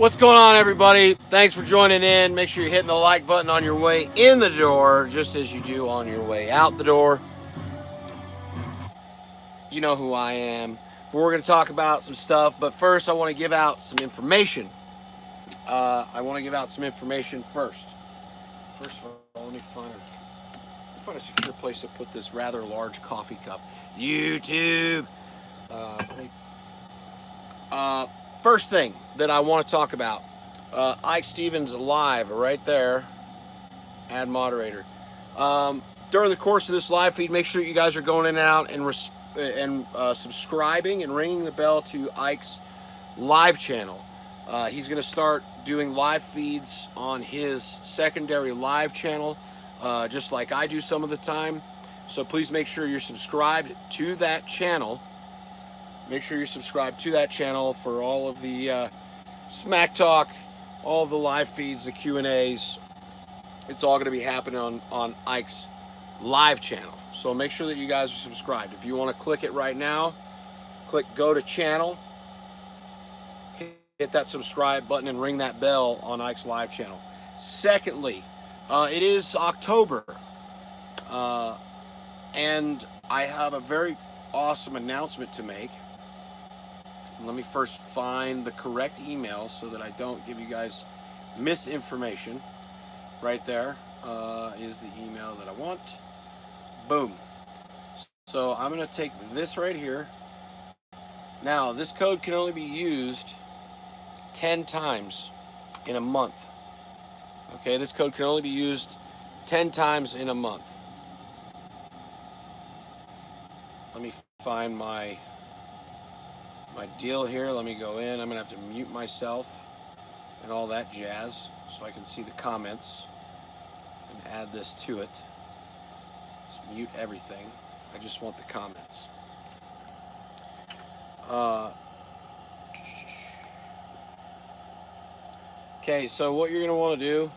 What's going on, everybody? Thanks for joining in. Make sure you're hitting the like button on your way in the door, just as you do on your way out the door. You know who I am. We're going to talk about some stuff, but first, I want to give out some information. First. First of all, let me find a secure place to put this rather large coffee cup. YouTube. First thing that I want to talk about, Ike Stevens live right there. Add moderator. During the course of this live feed, make sure you guys are going in and out and subscribing and ringing the bell to Ike's live channel. He's going to start doing live feeds on his secondary live channel, just like I do some of the time. So please make sure you're subscribed to that channel. Make sure you're subscribed to that channel for all of the smack talk, all of the live feeds, the Q&As. It's all going to be happening on Ike's live channel. So make sure that you guys are subscribed. If you want to click it right now, click go to channel, hit that subscribe button and ring that bell on Ike's live channel. Secondly, it is October, and I have a very awesome announcement to make. Let me first find the correct email so that I don't give you guys misinformation. Right there is the email that I want. Boom. So I'm going to take this right here. Now, this code can only be used 10 times in a month. Okay, this code can only be used 10 times in a month. Let me find my deal here. Let me go in. I'm going to have to mute myself and all that jazz so I can see the comments and add this to it. Just mute everything. I just want the comments. Okay, so what you're going to want to do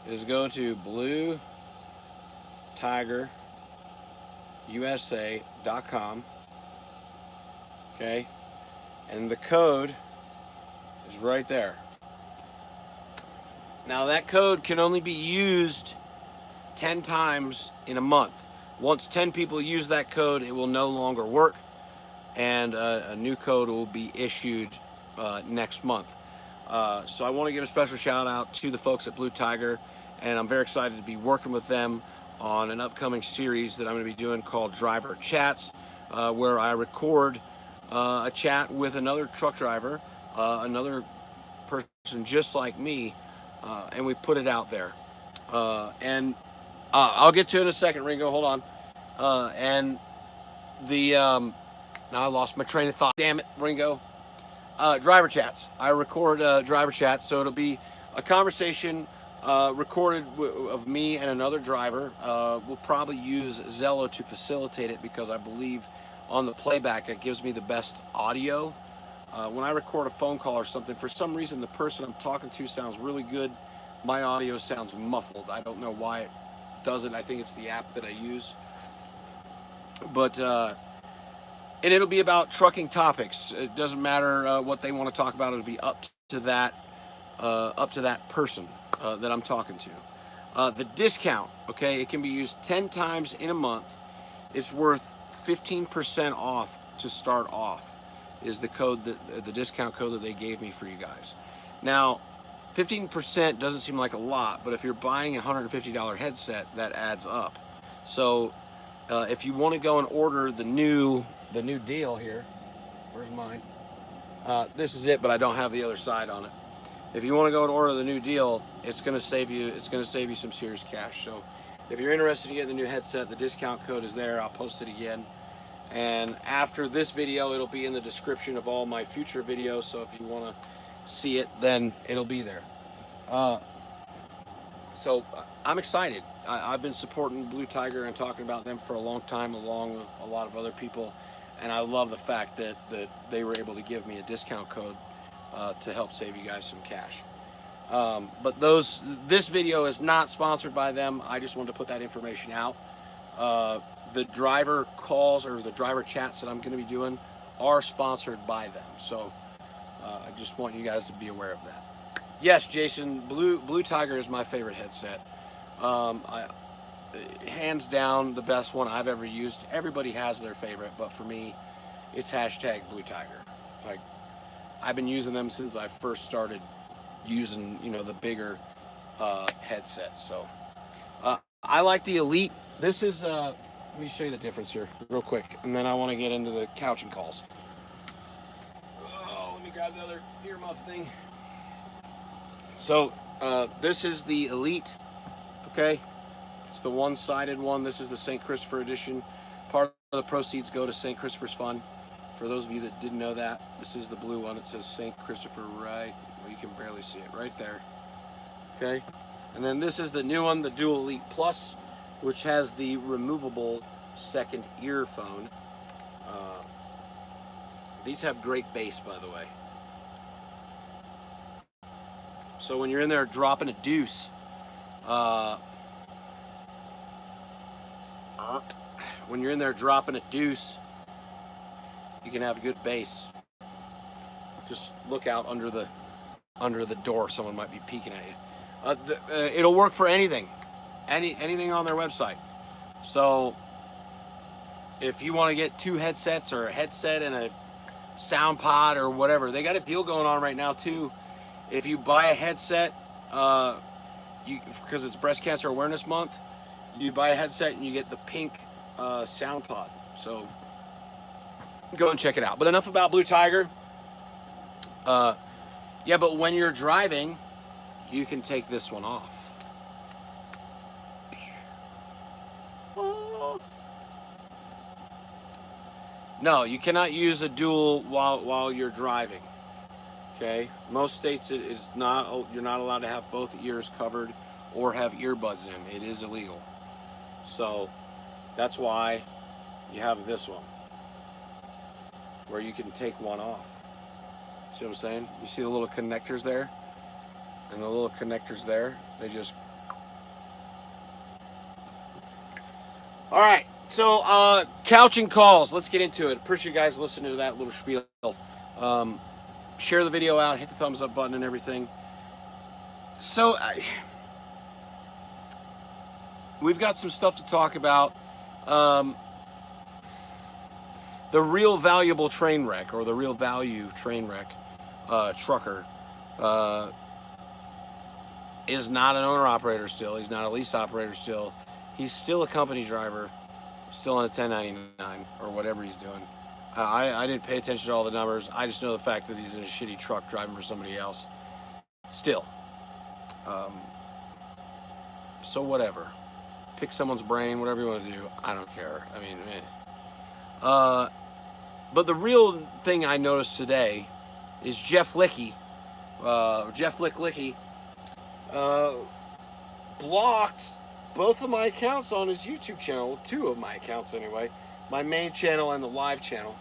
is go to bluetigerusa.com. Okay, and the code is right there. Now that code can only be used 10 times in a month. Once 10 people use that code, it will no longer work, and a new code will be issued next month. So I want to give a special shout out to the folks at Blue Tiger, and I'm very excited to be working with them on an upcoming series that I'm going to be doing called Driver Chats, where I record a chat with another truck driver, another person just like me, and we put it out there. And I'll get to it in a second, Ringo. Hold on. And the now I lost my train of thought. Damn it, Ringo. Driver chats. I record driver chats, so it'll be a conversation recorded of me and another driver. We'll probably use Zello to facilitate it because I believe on the playback it gives me the best audio. When I record a phone call or something, for some reason the person I'm talking to sounds really good. My audio sounds muffled. I don't know why it does it. I think it's the app that I use. But and it'll be about trucking topics. It doesn't matter what they want to talk about. It'll be up to that person that I'm talking to. The discount, okay, it can be used 10 times in a month. It's worth 15% off to start off. Is the code that the discount code that they gave me for you guys. Now, 15% doesn't seem like a lot, but if you're buying a $150 headset, that adds up. So if you want to go and order the new deal here, where's mine? This is it, but I don't have the other side on it. If you want to go and order the new deal, it's going to save you some serious cash. So if you're interested in getting the new headset, the discount code is there. I'll post it again. And after this video, it'll be in the description of all my future videos. So if you want to see it, then it'll be there. So I'm excited. I've been supporting Blue Tiger and talking about them for a long time, along with a lot of other people. And I love the fact that they were able to give me a discount code to help save you guys some cash. But this video is not sponsored by them. I just wanted to put that information out. The driver calls or the driver chats that I'm going to be doing are sponsored by them. So I just want you guys to be aware of that. Yes, Jason, Blue Tiger is my favorite headset. I hands down the best one I've ever used. Everybody has their favorite, but for me, it's hashtag Blue Tiger. Like, I've been using them since I first started using, the bigger headsets. So I like the Elite. This is let me show you the difference here real quick, and then I want to get into the couch and calls. Oh, let me grab the other earmuff thing. So this is the Elite. Okay, it's the one-sided one. This is the St. Christopher edition. Part of the proceeds go to St. Christopher's Fund. For those of you that didn't know that, this is the blue one. It says St. Christopher right. Well, you can barely see it right there. Okay, and then this is the new one, the Dual Elite Plus, which has the removable second earphone. These have great bass, by the way. So when you're in there dropping a deuce, when you're in there dropping a deuce, you can have a good bass. Just look out under the door. Someone might be peeking at you. It'll work for anything, anything on their website. So if you want to get two headsets or a headset and a sound pod or whatever, they got a deal going on right now too. If you buy a headset, because it's Breast Cancer Awareness Month, you buy a headset and you get the pink sound pod. So go and check it out. But enough about Blue Tiger. Yeah, but when you're driving, you can take this one off. No, you cannot use a dual while you're driving. Okay, most states it's not. You're not allowed to have both ears covered or have earbuds in. It is illegal. So that's why you have this one, where you can take one off. See what I'm saying? You see the little connectors there, and the little connectors there. They just. All right. So couch and calls. Let's get into it. Appreciate you guys listening to that little spiel. Share the video out, hit the thumbs up button and everything. So we've got some stuff to talk about. The real valuable Trainwreck, or the real value Trainwreck trucker is not an owner operator still. He's not a lease operator still. He's still a company driver, still on a 1099 or whatever he's doing. I didn't pay attention to all the numbers. I just know the fact that he's in a shitty truck driving for somebody else. Still. So whatever. Pick someone's brain, whatever you want to do. I don't care. I mean, but the real thing I noticed today is Jeff Licky, blocked both of my accounts on his YouTube channel, two of my accounts anyway, my main channel and the live channel.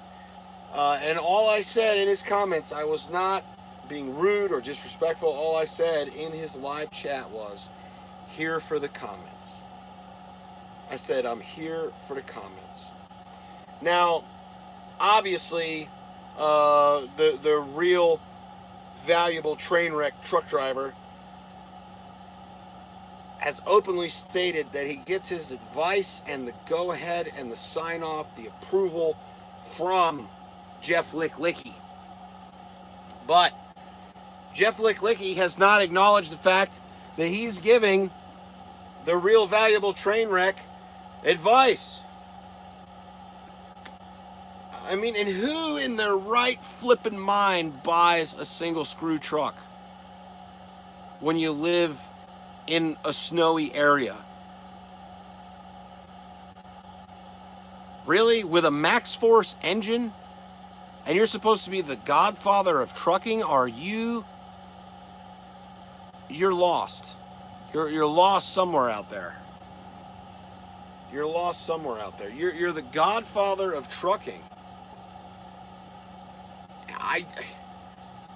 And all I said in his comments, I was not being rude or disrespectful. All I said in his live chat was, here for the comments. I said, I'm here for the comments. Now, obviously, the real valuable Trainwreck truck driver has openly stated that he gets his advice and the go-ahead and the sign-off, the approval from Jeff Licky. But Jeff Licky has not acknowledged the fact that he's giving the real valuable Trainwreck advice. I mean, and who in their right flippin' mind buys a single screw truck when you live in a snowy area? Really? With a Max Force engine? And you're supposed to be the godfather of trucking? You're lost. You're lost somewhere out there. You're lost somewhere out there. You're the godfather of trucking.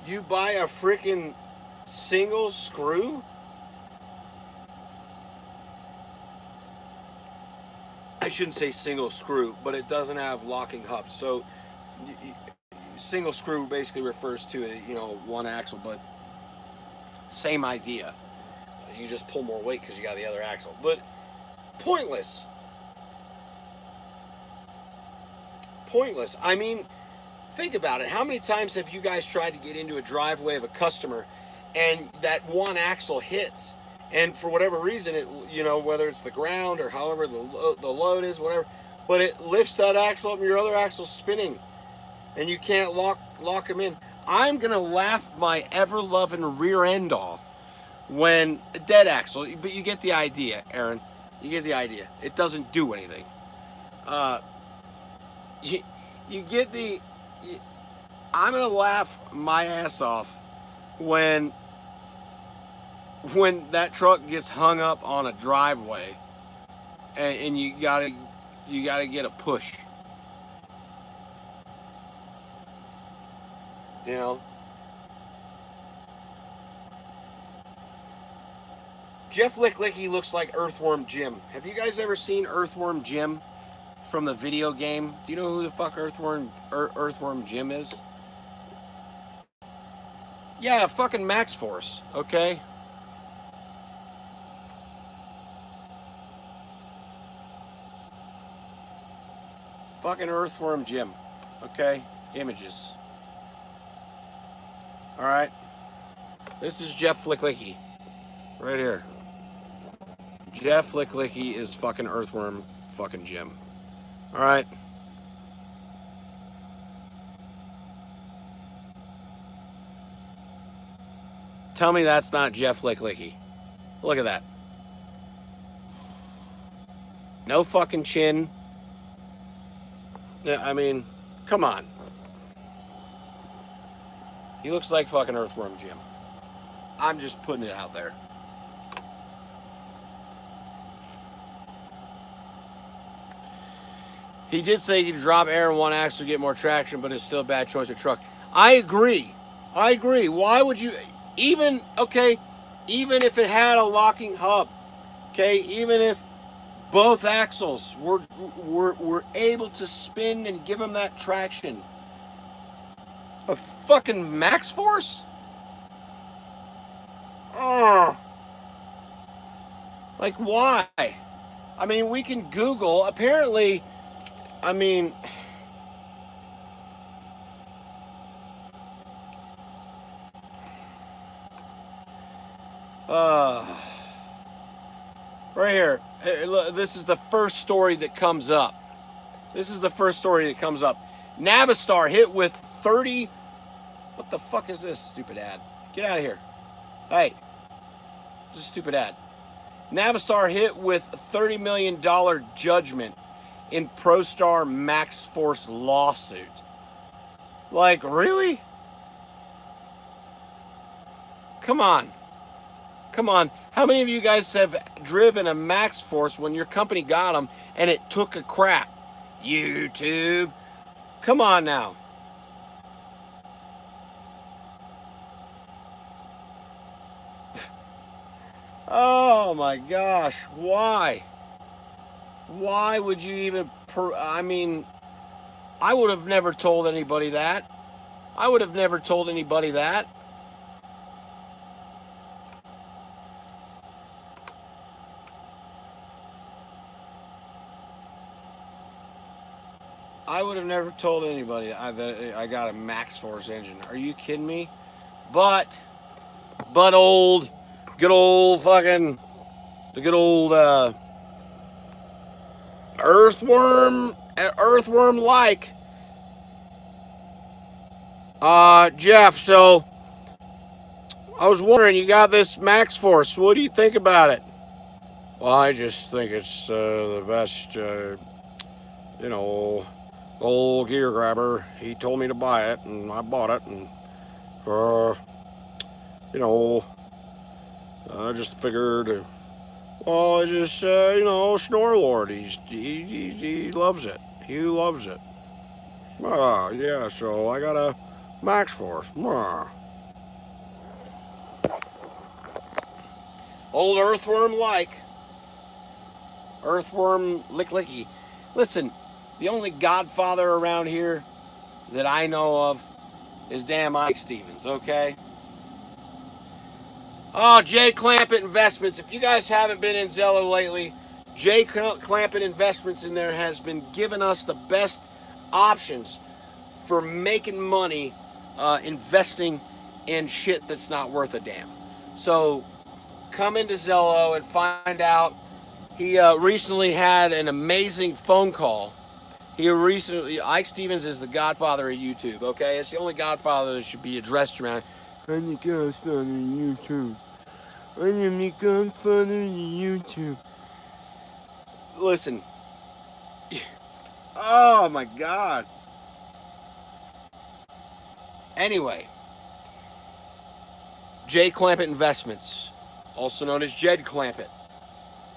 You buy a freaking single screw? I shouldn't say single screw, but it doesn't have locking hubs. So single screw basically refers to one axle, but Same idea. You just pull more weight because you got the other axle. But pointless. Pointless. I mean, think about it. How many times have you guys tried to get into a driveway of a customer and that one axle hits? And for whatever reason, it, you know, whether it's the ground or however the load is, whatever, but it lifts that axle up and your other axle's spinning and you can't lock them in. I'm going to laugh my ever-loving rear end off when a dead axle, but you get the idea, Aaron. You get the idea. It doesn't do anything. You get the... I'm going to laugh my ass off when that truck gets hung up on a driveway and you gotta get a push. You know? Jeff Licklicky looks like Earthworm Jim. Have you guys ever seen Earthworm Jim from the video game? Do you know who the fuck Earthworm Jim is? Yeah, fucking Max Force, okay? Fucking Earthworm Jim, okay? Images. Alright? This is Jeff Licklicky. Right here. Jeff Licklicky is fucking Earthworm fucking Jim. Alright? Tell me that's not Jeff Licklicky. Look at that. No fucking chin. Yeah, I mean, come on. He looks like fucking Earthworm Jim. I'm just putting it out there. He did say you drop air in one axle to get more traction, but it's still a bad choice of truck. I agree. Why would you... Even if it had a locking hub, okay, even if both axles were able to spin and give them that traction, a fucking max force? Oh. Like, why? I mean, we can Google. Apparently, I mean... right here. This is the first story that comes up. Navistar hit with 30... What the fuck is this stupid ad? Get out of here. Hey. This is a stupid ad. Navistar hit with $30 million judgment in ProStar Max Force lawsuit. Like, really? Come on. How many of you guys have driven a Max Force when your company got them and it took a crap? YouTube. Come on now. Oh my gosh. Why? Why would you even... I mean, I would have never told anybody that. I would have never told anybody that. I would have never told anybody that I got a Max Force engine. Are you kidding me? But good old fucking, the good old earthworm like. Jeff, so I was wondering, you got this Max Force. What do you think about it? Well, I just think it's the best, you know, old gear grabber. He told me to buy it, and I bought it, and you know, I just figured, well, I just you know, Snorlord, he loves it. He loves it. Yeah, so I got a Max Force. Old earthworm licklicky. Listen, the only godfather around here that I know of is damn Ike Stevens, okay? Oh, Jay Clampett Investments. If you guys haven't been in Zillow lately, Jay Clampett Investments in there has been giving us the best options for making money investing in shit that's not worth a damn. So come into Zillow and find out. He recently had an amazing phone call. Ike Stevens is the godfather of YouTube, okay? It's the only godfather that should be addressed around. I'm the godfather of YouTube. I am the godfather of YouTube. Listen. Oh my God. Anyway, Jay Clampett Investments, also known as Jed Clampett,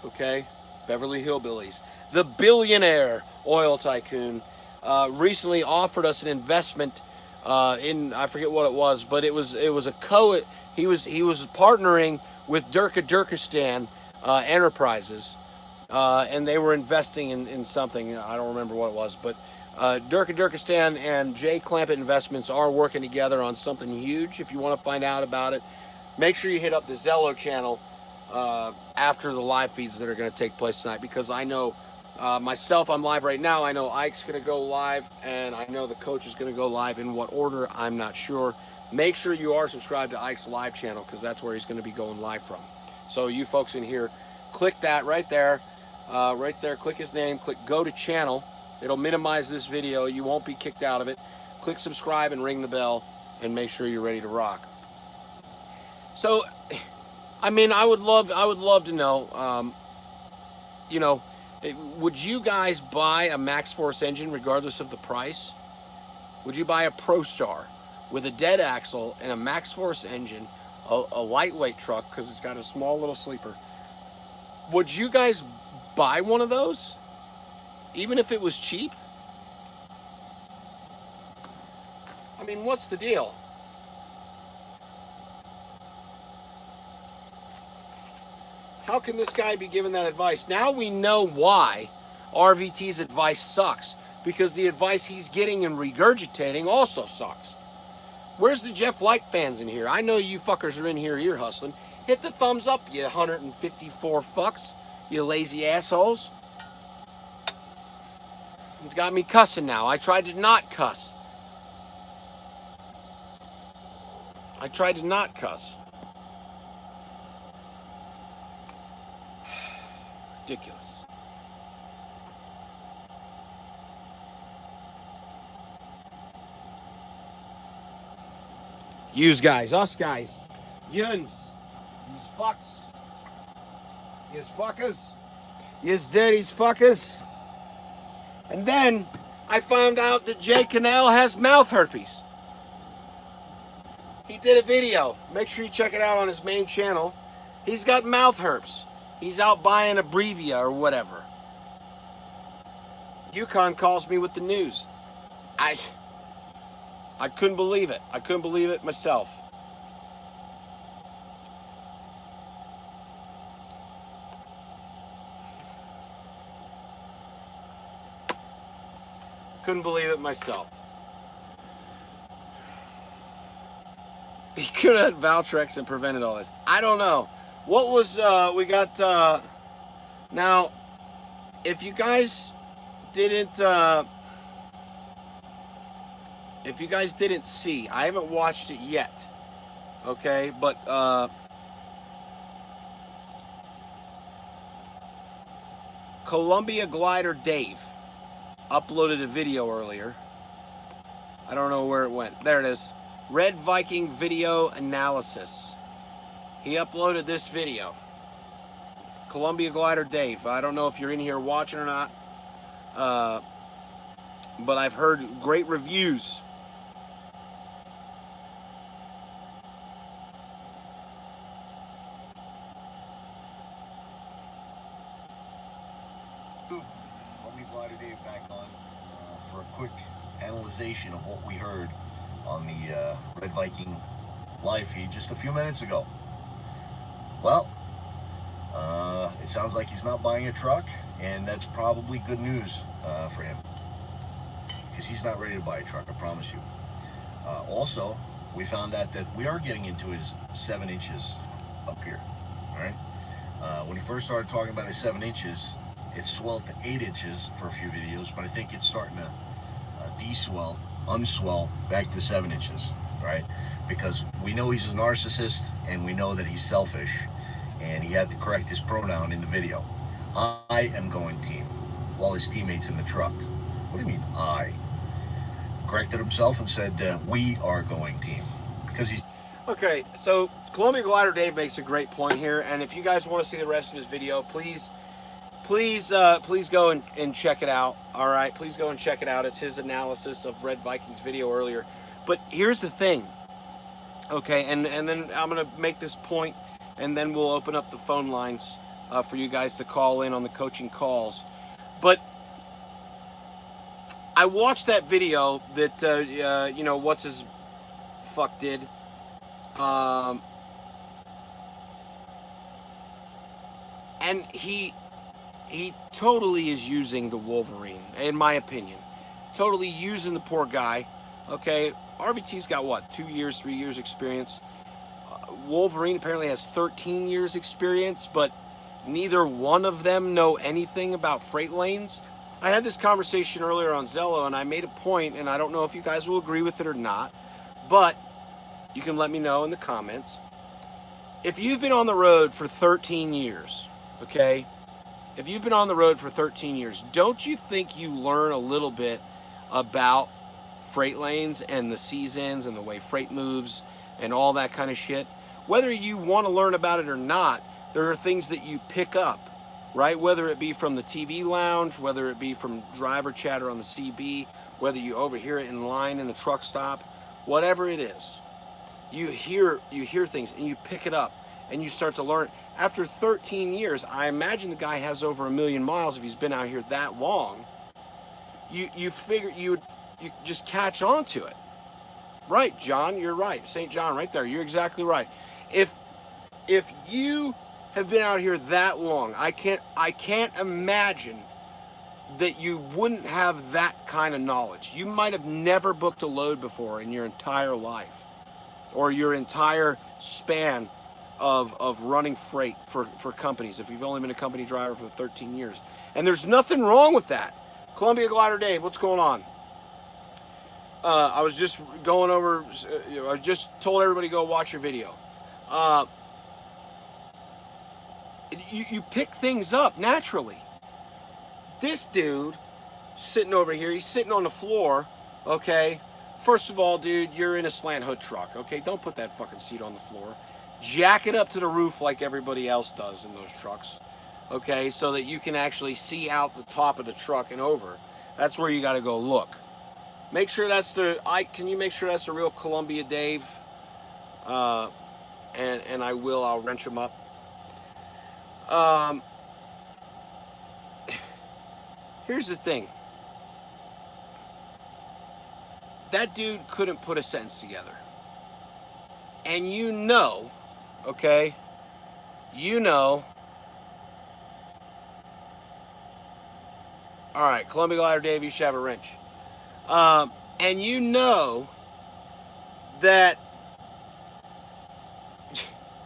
okay? Beverly Hillbillies. The billionaire oil tycoon recently offered us an investment in, I forget what it was, but it was a he was partnering with Durkistan Enterprises, and they were investing in something. I don't remember what it was, but Durkistan and Jay Clampett Investments are working together on something huge. If you want to find out about it, make sure you hit up the Zillow channel after the live feeds that are going to take place tonight, because I know myself, I'm live right now. I know Ike's going to go live, and I know the coach is going to go live. In what order, I'm not sure. Make sure you are subscribed to Ike's live channel, because that's where he's going to be going live from. So you folks in here, click that right there. Click his name, click go to channel. It'll minimize this video. You won't be kicked out of it. Click subscribe and ring the bell, and make sure you're ready to rock. So, I mean, I would love to know, you know, would you guys buy a Max Force engine regardless of the price? Would you buy a ProStar with a dead axle and a Max Force engine, a lightweight truck because it's got a small little sleeper? Would you guys buy one of those, even if it was cheap? I mean, what's the deal? How can this guy be giving that advice? Now we know why RVT's advice sucks, because the advice he's getting and regurgitating also sucks. Where's the Jeff Light fans in here? I know you fuckers are in here ear hustling. Hit the thumbs up, you 154 fucks, you lazy assholes. It's got me cussing now. I tried to not cuss. Ridiculous. Yous guys, us guys, yuns, yous fucks, yous fuckers, yous dirty fuckers. And then I found out that Jay Cannell has mouth herpes. He did a video. Make sure you check it out on his main channel. He's got mouth herpes. He's out buying a Brevia or whatever. Yukon calls me with the news. I couldn't believe it. I couldn't believe it myself. Couldn't believe it myself. He could have had Valtrex and prevented all this. I don't know. What was, we got, now, if you guys didn't see, I haven't watched it yet, okay, but, Columbia Glider Dave uploaded a video earlier. I don't know where it went. There it is. Red Viking Video Analysis. He uploaded this video. Columbia Glider Dave. I don't know if you're in here watching or not, but I've heard great reviews. Columbia Glider Dave back on for a quick analyzation of what we heard on the Red Viking live feed just a few minutes ago. Well, it sounds like he's not buying a truck, and that's probably good news for him, because he's not ready to buy a truck, I promise you. Also, we found out that we are getting into his 7 inches up here. All right. When he first started talking about his 7 inches, it swelled to 8 inches for a few videos, but I think it's starting to de-swell, unswell back to 7 inches, right? Because we know he's a narcissist and we know that he's selfish, and he had to correct his pronoun in the video. I am going team, while his teammates in the truck. What do you mean I? Corrected himself and said we are going team, because he's Okay, so Columbia Glider Dave makes a great point here, and if you guys want to see the rest of his video, please go and check it out. All right, please go and check it out. It's his analysis of Red Vikings video earlier. But here's the thing, okay, and then I'm gonna make this point, and then we'll open up the phone lines for you guys to call in on the coaching calls. But I watched that video that you know, what's his fuck did. And he totally is using the Wolverine, in my opinion. Totally using the poor guy. Okay, RVT's got what, 2 years, 3 years experience. Wolverine apparently has 13 years experience, but neither one of them know anything about freight lanes. I had this conversation earlier on Zello, and I made a point, and I don't know if you guys will agree with it or not, but you can let me know in the comments. If you've been on the road for 13 years, okay, if you've been on the road for 13 years, don't you think you learn a little bit about freight lanes and the seasons and the way freight moves and all that kind of shit? Whether you want to learn about it or not, there are things that you pick up, right? Whether it be from the TV lounge, whether it be from driver chatter on the CB, whether you overhear it in line in the truck stop, whatever it is, you hear things and you pick it up and you start to learn. After 13 years, I imagine the guy has over 1 million miles if he's been out here that long. You figure you just catch on to it. Right, John, you're right. St. John right there. You're exactly right. If you have been out here that long, I can't imagine that you wouldn't have that kind of knowledge. You might have never booked a load before in your entire life, or your entire span of running freight for companies, if you've only been a company driver for 13 years. And there's nothing wrong with that. Columbia Glider Dave, what's going on? I was just going over, I just told everybody to go watch your video. You pick things up naturally. This dude sitting over here, he's sitting on the floor, okay? First of all, dude, you're in a slant hood truck, okay? Don't put that fucking seat on the floor. Jack it up to the roof like everybody else does in those trucks, okay? So that you can actually see out the top of the truck and over. That's where you got to go look. Make sure that's can you make sure that's the real Columbia Dave? And I will, I'll wrench him up. Here's the thing. That dude couldn't put a sentence together. And you know, okay? You know. All right, Columbia Glider Dave, you should have a wrench. And you know that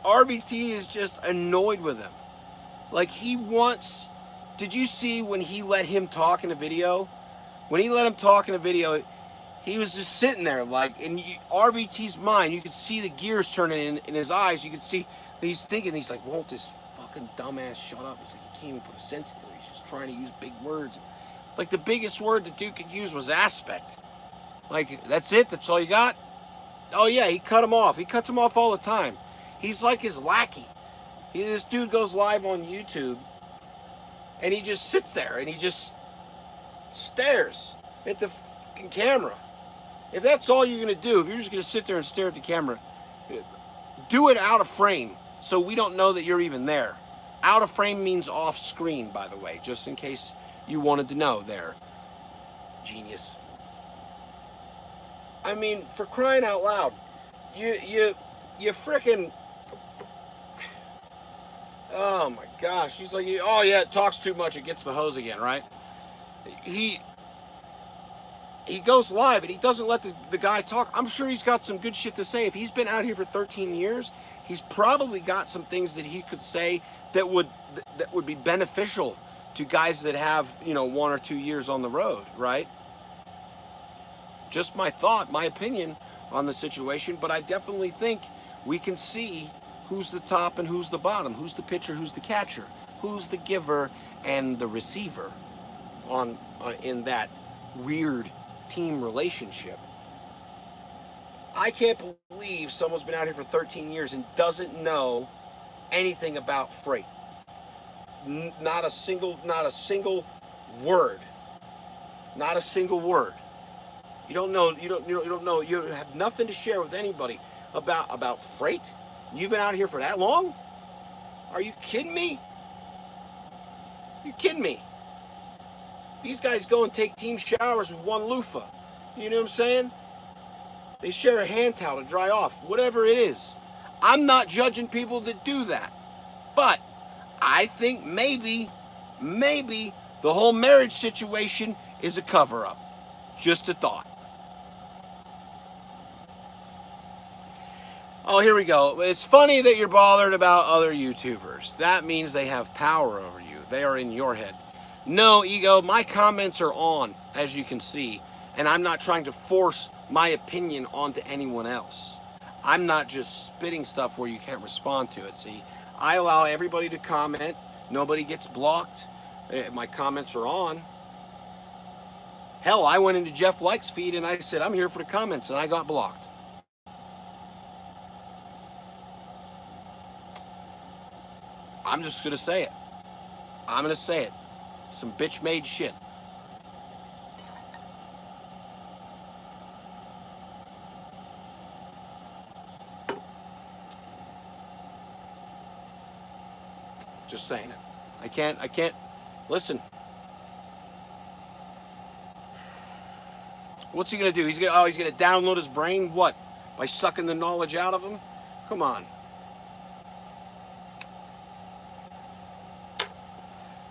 RVT is just annoyed with him. Like, he wants... Did you see when he let him talk in a video? When he let him talk in a video, he was just sitting there, like, in RVT's mind, you could see the gears turning in his eyes. You could see that he's thinking, he's like, won't this fucking dumbass shut up? He's like, he can't even put a sentence together. He's just trying to use big words. Like, the biggest word the dude could use was aspect. Like, that's it? That's all you got? Oh, yeah, he cut him off. He cuts him off all the time. He's like his lackey. This dude goes live on YouTube, and he just sits there, and he just stares at the fucking camera. If that's all you're going to do, if you're just going to sit there and stare at the camera, do it out of frame so we don't know that you're even there. Out of frame means off screen, by the way, just in case you wanted to know there. Genius. I mean, for crying out loud, you frickin'... Oh my gosh, he's like, oh yeah, it talks too much, it gets the hose again, right? he goes live and he doesn't let the guy talk. I'm sure he's got some good shit to say. If he's been out here for 13 years, he's probably got some things that he could say that would be beneficial to guys that have, 1 or 2 years on the road, right? Just my thought, my opinion on the situation, but I definitely think we can see who's the top and who's the bottom, who's the pitcher, who's the catcher, who's the giver and the receiver on in that weird team relationship. I can't believe someone's been out here for 13 years and doesn't know anything about freight. Not a single word. Not a single word. You don't know. You don't know. You have nothing to share with anybody about freight. You've been out here for that long? Are you kidding me? You kidding me? These guys go and take team showers with one loofah. You know what I'm saying? They share a hand towel to dry off. Whatever it is. I'm not judging people that do that. But I think maybe the whole marriage situation is a cover-up. Just a thought. Oh, here we go. It's funny that you're bothered about other YouTubers. That means they have power over you. They are in your head. No, Ego, my comments are on, as you can see, and I'm not trying to force my opinion onto anyone else. I'm not just spitting stuff where you can't respond to it, see? I allow everybody to comment. Nobody gets blocked. My comments are on. Hell, I went into Jeff Like's feed and I said, I'm here for the comments, and I got blocked. I'm just going to say it. I'm going to say it. Some bitch-made shit. Just saying it. I can't. Listen. What's he going to do? He's going to download his brain? What? By sucking the knowledge out of him? Come on.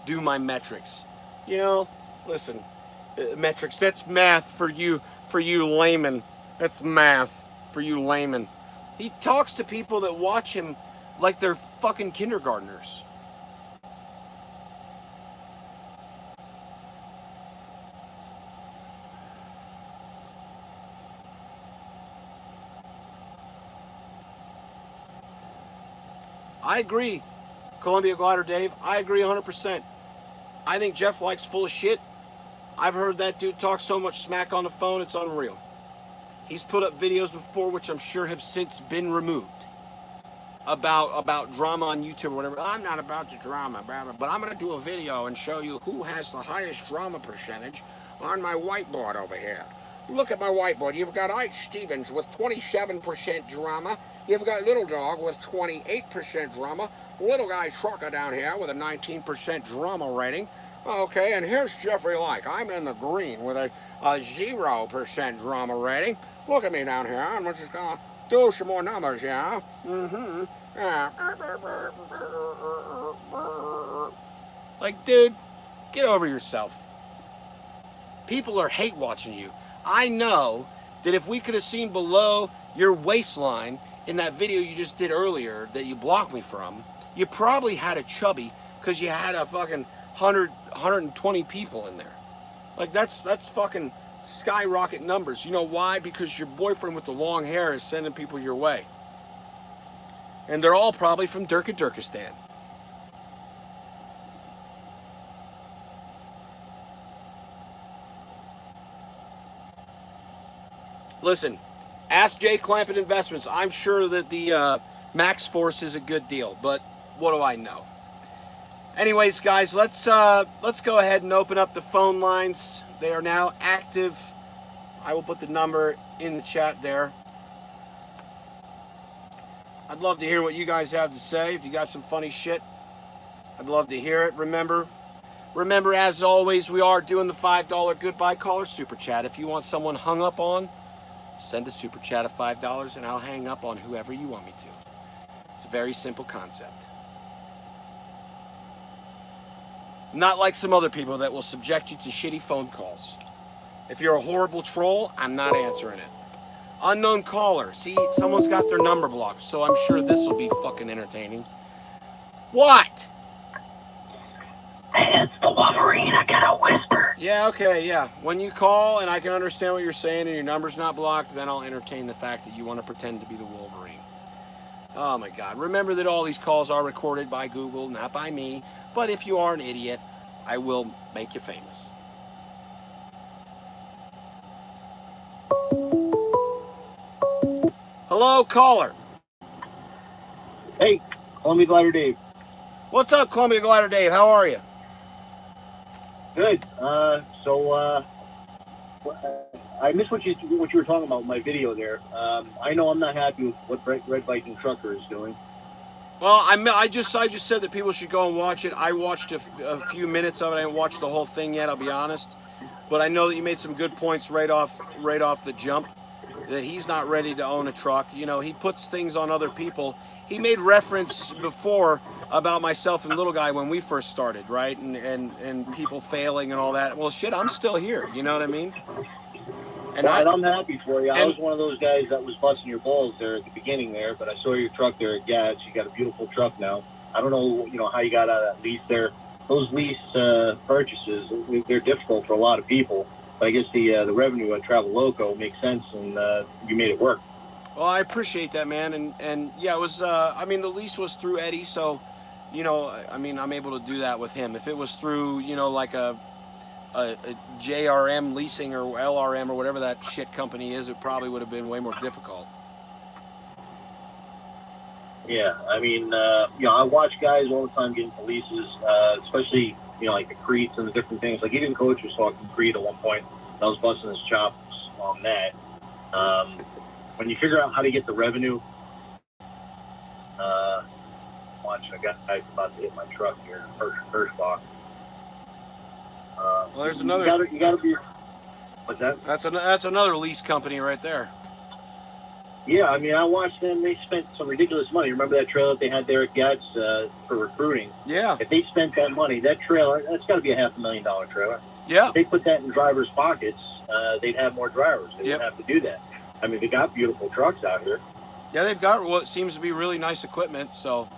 Do my metrics. Listen, metrics, that's math for you laymen. That's math for you laymen. He talks to people that watch him like they're fucking kindergartners. I agree, Columbia Glider Dave. I agree 100%. I think Jeff Like's full of shit. I've heard that dude talk so much smack on the phone, it's unreal. He's put up videos before, which I'm sure have since been removed, about drama on YouTube or whatever. I'm not about the drama, but I'm going to do a video and show you who has the highest drama percentage on my whiteboard over here. Look at my whiteboard. You've got Ike Stevens with 27% drama. You've got Lil Dawg with 28% drama. Little guy Trucker down here with a 19% drama rating. Okay, and here's Jeffrey Like. I'm in the green with a 0% drama rating. Look at me down here. I'm just going to do some more numbers, yeah? Like, dude, get over yourself. People are hate watching you. I know that if we could have seen below your waistline in that video you just did earlier that you blocked me from, you probably had a chubby because you had a fucking 120 people in there. Like, that's fucking skyrocket numbers. You know why? Because your boyfriend with the long hair is sending people your way. And they're all probably from Turkistan. Listen, ask Jay Clampett Investments. I'm sure that the Max Force is a good deal, but what do I know? Anyways, guys, let's go ahead and open up the phone lines. They are now active. I will put the number in the chat there. I'd love to hear what you guys have to say. If you got some funny shit, I'd love to hear it. Remember, as always, we are doing the $5 Goodbye Caller Super Chat. If you want someone hung up on, send a Super Chat of $5 and I'll hang up on whoever you want me to. It's a very simple concept. Not like some other people that will subject you to shitty phone calls. If you're a horrible troll, I'm not answering it. Unknown caller. See, someone's got their number blocked, so I'm sure this will be fucking entertaining. What? Hey, it's the Wolverine. I gotta whisper. Yeah, okay, yeah. When you call and I can understand what you're saying and your number's not blocked, then I'll entertain the fact that you want to pretend to be the Wolverine. Oh my God. Remember that all these calls are recorded by Google, not by me. But if you are an idiot, I will make you famous. Hello, caller. Hey, Columbia Glider Dave. What's up, Columbia Glider Dave? How are you? Good. I missed what you were talking about in my video there. I know I'm not happy with what Red Viking Trucker is doing. Well, I just said that people should go and watch it. I watched a few minutes of it. I haven't watched the whole thing yet. I'll be honest, but I know that you made some good points right off the jump. That he's not ready to own a truck. You know, he puts things on other people. He made reference before about myself and Little Guy when we first started, right? And people failing and all that. Well, shit, I'm still here. You know what I mean? And I'm happy for you. I was one of those guys that was busting your balls there at the beginning there, but I saw your truck there at Gads. You got a beautiful truck now. I don't know, how you got out of that lease there. Those lease purchases, they're difficult for a lot of people. But I guess the revenue at Travel Loco makes sense, and you made it work. Well, I appreciate that, man. And yeah, it was. The lease was through Eddie, so I'm able to do that with him. If it was through, like a JRM leasing or LRM or whatever that shit company is, it probably would have been way more difficult. Yeah, I watch guys all the time getting leases, especially, like the Creeds and the different things. Like, even Coach was talking Creed at one point. I was busting his chops on that. When you figure out how to get the revenue, watching a guy about to hit my truck here, first box. Well, there's another. You gotta be. What's that? That's another lease company right there. Yeah, I watched them. They spent some ridiculous money. Remember that trailer that they had there at Gats for recruiting? Yeah. If they spent that money, that trailer, that's got to be a $500,000 trailer. Yeah. If they put that in drivers' pockets, they'd have more drivers. They wouldn't have to do that. They got beautiful trucks out here. Yeah, they've got what seems to be really nice equipment. So,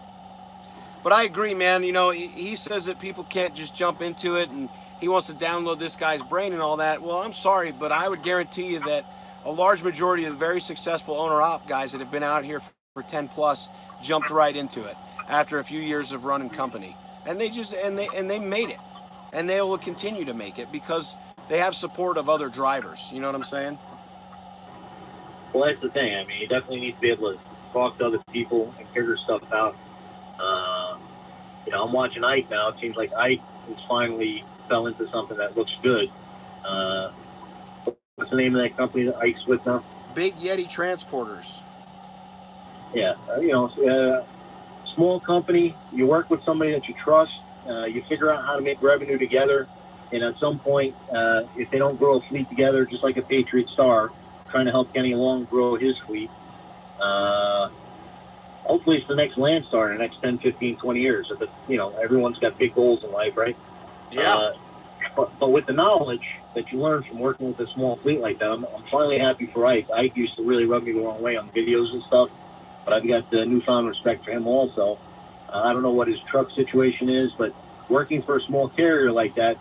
but I agree, man. He says that people can't just jump into it, and he wants to download this guy's brain and all that. Well, I'm sorry, but I would guarantee you that a large majority of the very successful owner-op guys that have been out here for 10 plus jumped right into it after a few years of running company, and they made it, and they will continue to make it because they have support of other drivers. You know what I'm saying? Well, that's the thing. You definitely need to be able to talk to other people and figure stuff out. I'm watching Ike now. It seems like Ike has finally fell into something that looks good. What's the name of that company that Ike's with now? Big Yeti Transporters. Yeah, small company. You work with somebody that you trust. You figure out how to make revenue together. And at some point, if they don't grow a fleet together, just like a Patriot Star, trying to help Kenny Long grow his fleet, hopefully it's the next Landstar in the next 10, 15, 20 years. But, everyone's got big goals in life, right? Yeah. But with the knowledge that you learn from working with a small fleet like that, I'm finally happy for Ike. Ike used to really rub me the wrong way on videos and stuff, but I've got newfound respect for him also. I don't know what his truck situation is, but working for a small carrier like that,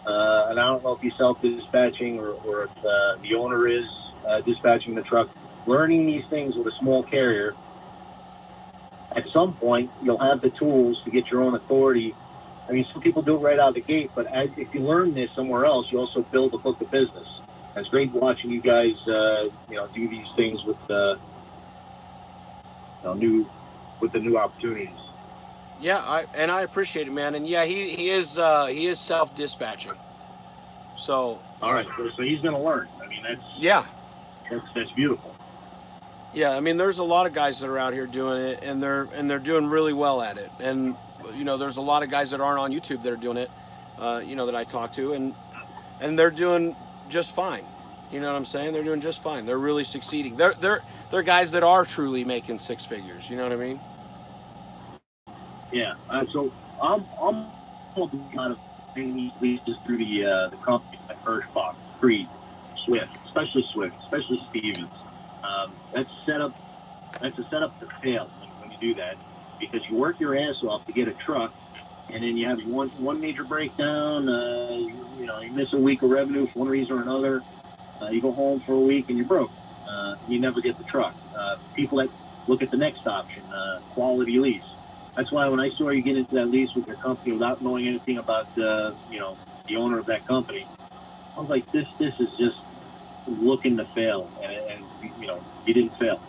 and I don't know if he's self-dispatching or if the owner is dispatching the truck, learning these things with a small carrier, at some point you'll have the tools to get your own authority. Some people do it right out of the gate, but if you learn this somewhere else, you also build a book of business. And it's great watching you guys, do these things with the new opportunities. Yeah, I appreciate it, man. And yeah, he is self-dispatching. So all right, so he's gonna learn. That's beautiful. Yeah, there's a lot of guys that are out here doing it, and they're doing really well at it. And there's a lot of guys that aren't on YouTube that are doing it, that I talk to, and they're doing just fine. You know what I'm saying? They're doing just fine. They're really succeeding. They're guys that are truly making six figures. You know what I mean? Yeah. So I'm kind of paying these leases through the company, my first box, Creed. Swift, especially Stevens. That's set up. That's a setup to fail when you do that, because you work your ass off to get a truck, and then you have one major breakdown. You miss a week of revenue for one reason or another. You go home for a week and you're broke. You never get the truck. People that look at the next option, quality lease. That's why when I saw you get into that lease with your company without knowing anything about the owner of that company, I was like, this is just looking to fail, and you didn't fail.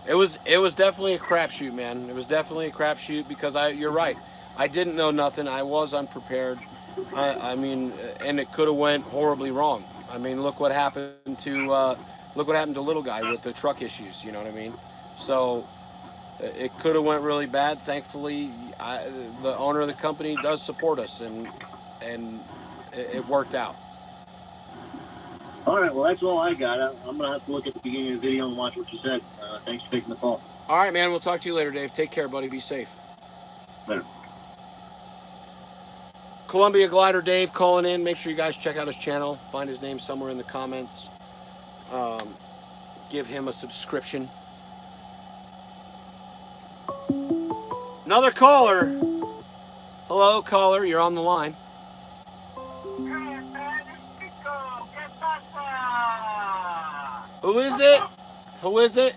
It was definitely a crapshoot, man. It was definitely a crapshoot because you're right. I didn't know nothing. I was unprepared. I mean, and it could have went horribly wrong. I mean, look what happened to Little Guy with the truck issues. You know what I mean? So it could have went really bad. Thankfully, the owner of the company does support us, and it worked out. All right, well, that's all I got. I'm going to have to look at the beginning of the video and watch what you said. Thanks for taking the call. All right, man. We'll talk to you later, Dave. Take care, buddy. Be safe. Later. Columbia Glider Dave calling in. Make sure you guys check out his channel. Find his name somewhere in the comments. Give him a subscription. Another caller. Hello, caller. You're on the line. Who is it? Who is it?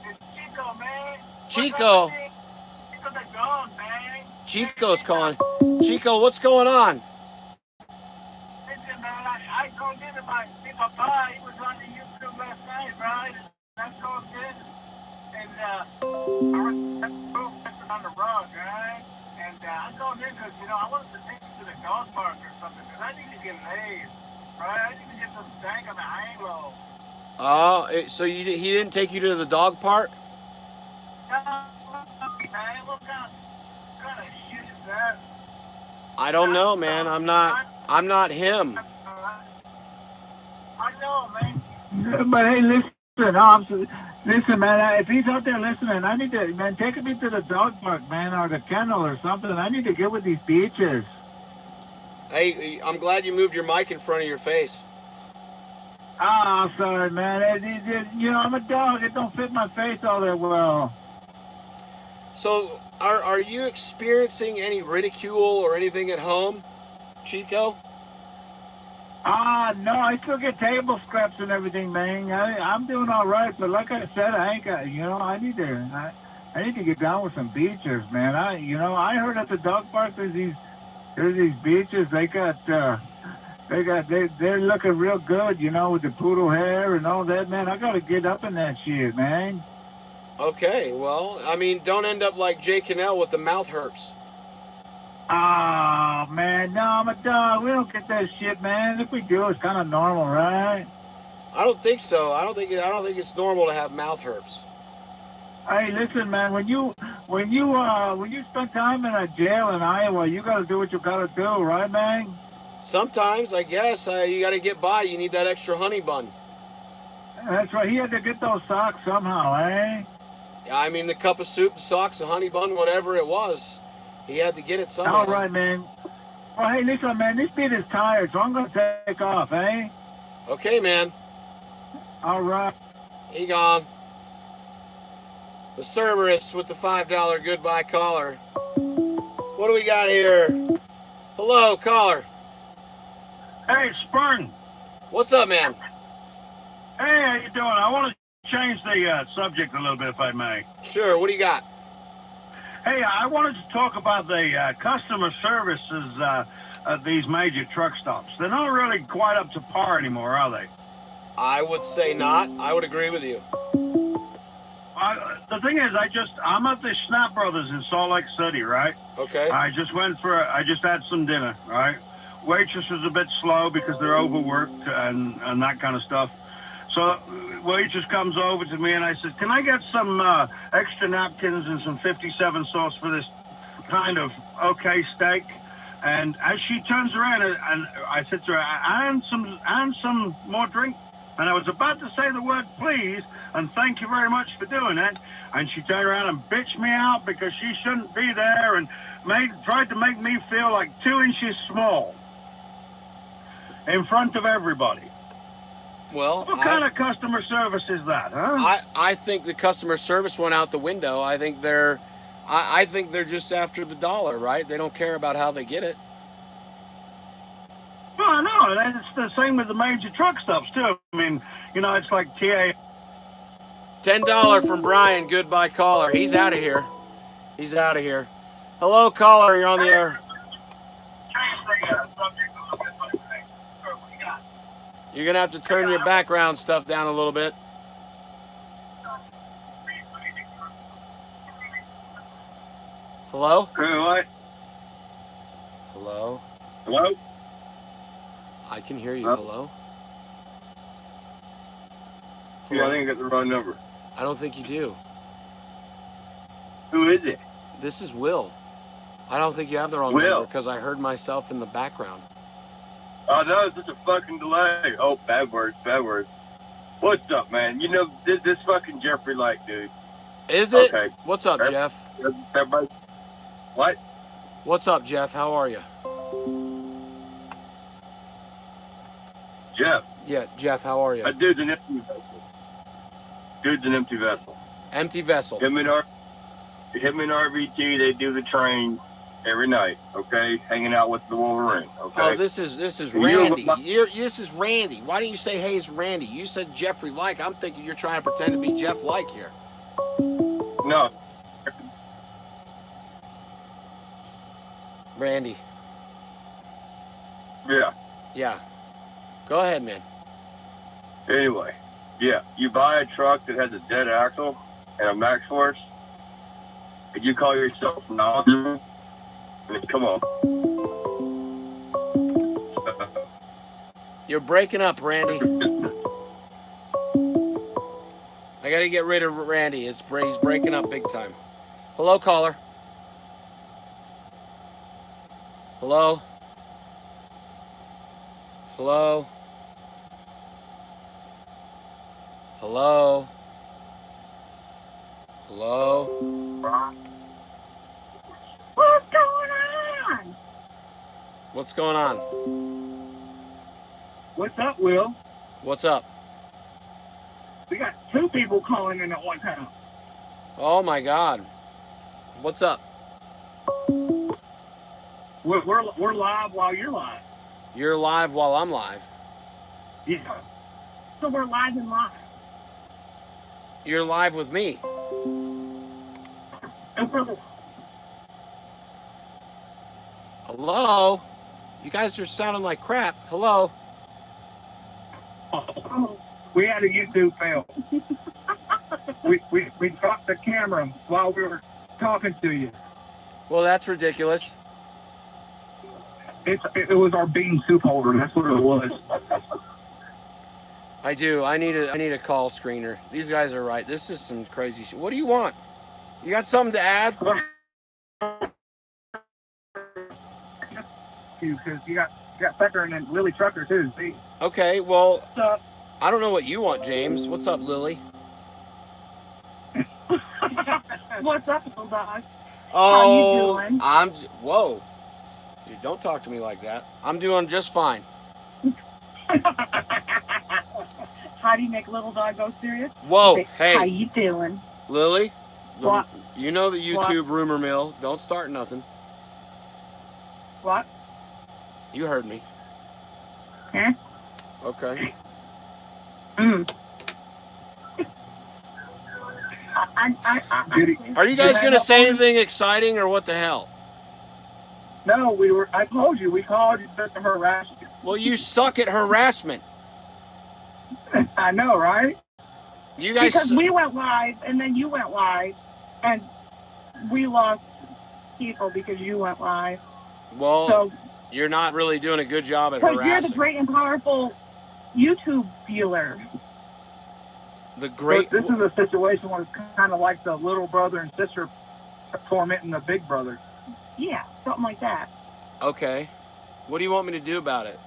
It's Chico, man. Chico. Chico the dog, man. Chico's calling. Chico, what's going on? Listen, man, I called in about Papa. He was on the YouTube last night, right? And I called in, and I was on the road, right? And I called in because, I wanted to take you to the dog park or something, because I need to get laid, right? I need to get some stank on the hang low. Oh, so he didn't take you to the dog park? Man, what kind of shit is that? I don't know, man. I'm not him. I know, man. But hey, listen, man. If he's out there listening, I need to, man, take me to the dog park, man, or the kennel or something. I need to get with these beaches. Hey, I'm glad you moved your mic in front of your face. Oh, sorry, man. I'm a dog. It don't fit my face all that well. So, are you experiencing any ridicule or anything at home, Chico? No, I still get table scraps and everything, man. I'm doing all right, but like I said, I ain't got. I need to get down with some beaches, man. I heard at the dog park there's these beaches. They're looking real good, with the poodle hair and all that, man. I gotta get up in that shit, man. Okay, well, I mean, don't end up like Jay Cannell with the mouth herpes. Oh, man, no, I'm a dog. We don't get that shit, man. If we do, it's kind of normal, right? I don't think so. I don't think it's normal to have mouth herpes. Hey, listen, man. When you spend time in a jail in Iowa, you gotta do what you gotta do, right, man? Sometimes, I guess, you got to get by. You need that extra honey bun. That's right. He had to get those socks somehow, eh? I mean, the cup of soup, the socks, the honey bun, whatever it was. He had to get it somehow. All right, man. Well, hey, listen, man. This beat is tired, so I'm going to take off, eh? Okay, man. All right. He gone. The Cerberus with the $5 goodbye caller. What do we got here? Hello, caller. Hey, Spurn. What's up, man? Hey, how you doing? I want to change the subject a little bit, if I may. Sure, what do you got? Hey, I wanted to talk about the customer services at these major truck stops. They're not really quite up to par anymore, are they? I would say not. I would agree with you. The thing is, I'm at the Snap Brothers in Salt Lake City, right? Okay. I just had some dinner, right? Waitress was a bit slow because they're overworked and that kind of stuff. So waitress comes over to me and I said, can I get some extra napkins and some 57 sauce for this kind of okay steak? And as she turns around and I said to her, and some more drink. And I was about to say the word please and thank you very much for doing it. And she turned around and bitched me out because she shouldn't be there and tried to make me feel like 2 inches small. in front of everybody. Well, What kind of customer service is that, huh? I think the customer service went out the window. I think they're just after the dollar, right? They don't care about how they get it. No, no, it's the same with the major truck stops too. I mean, it's like TA. $10 from Brian. Goodbye, caller. He's out of here. He's out of here. Hello, caller. You're on the air. You're gonna have to turn your background stuff down a little bit. Hello? What? Hello? Hello? I can hear you. Hello? Yeah, I think I got the wrong number. I don't think you do. Who is it? This is Will. I don't think you have the wrong Will. number because I heard myself in the background. Oh, that was such a fucking delay. Oh, bad words, bad words. What's up, man? This fucking Jeffrey Light, dude. Is it? Okay. What's up, Jeff? Everybody. What? What's up, Jeff? How are you? Jeff. Yeah, Jeff, how are you? That dude's an empty vessel. Dude's an empty vessel. Empty vessel. Him and RVT, they do the train every night, okay? Hanging out with the Wolverine, okay? Oh, this is Randy. This is Randy. Why didn't you say, hey, it's Randy? You said Jeffrey Like. I'm thinking you're trying to pretend to be Jeff Like here. No. Randy. Yeah. Yeah. Go ahead, man. Anyway, yeah, you buy a truck that has a dead axle and a max force, and you call yourself knowledgeable. I mean, come on. You're breaking up, Randy. I got to get rid of Randy. He's breaking up big time. Hello, caller. Hello? Hello? Hello? Hello? What's going on? What's going on? What's up, Will? What's up? We got two people calling in at one time. Oh my God. What's up? We're live while you're live. You're live while I'm live. Yeah. So we're live and live. You're live with me. And we're Hello? You guys are sounding like crap. Hello? we had a YouTube fail. we dropped the camera while we were talking to you. Well, that's ridiculous. It was our bean soup holder. That's what it was. I do. I need a call screener. These guys are right. This is some crazy shit. What do you want? You got something to add? Because you got Becker and then Lily Trucker too. See? Okay, well, What's up? I don't know what you want, James. What's up, Lily? What's up, Lil Dawg? Oh, you doing? Whoa. Dude, don't talk to me like that. I'm doing just fine. How do you make Lil Dawg go serious? Whoa, Say, hey. How you doing? Lily? What? You know the YouTube rumor mill. Don't start nothing. What? You heard me. Huh? Okay. Are you guys going to say anything exciting or what the hell? No, I told you, we called you just to harass you. Well, you suck at harassment. I know, right? You guys. Because we went live and then you went live and we lost people because you went live. Well, So, you're not really doing a good job at because harassing. you're the great and powerful YouTube viewer. The great. But this is a situation where it's kind of like the little brother and sister tormenting the big brother. Yeah, something like that. Okay. What do you want me to do about it?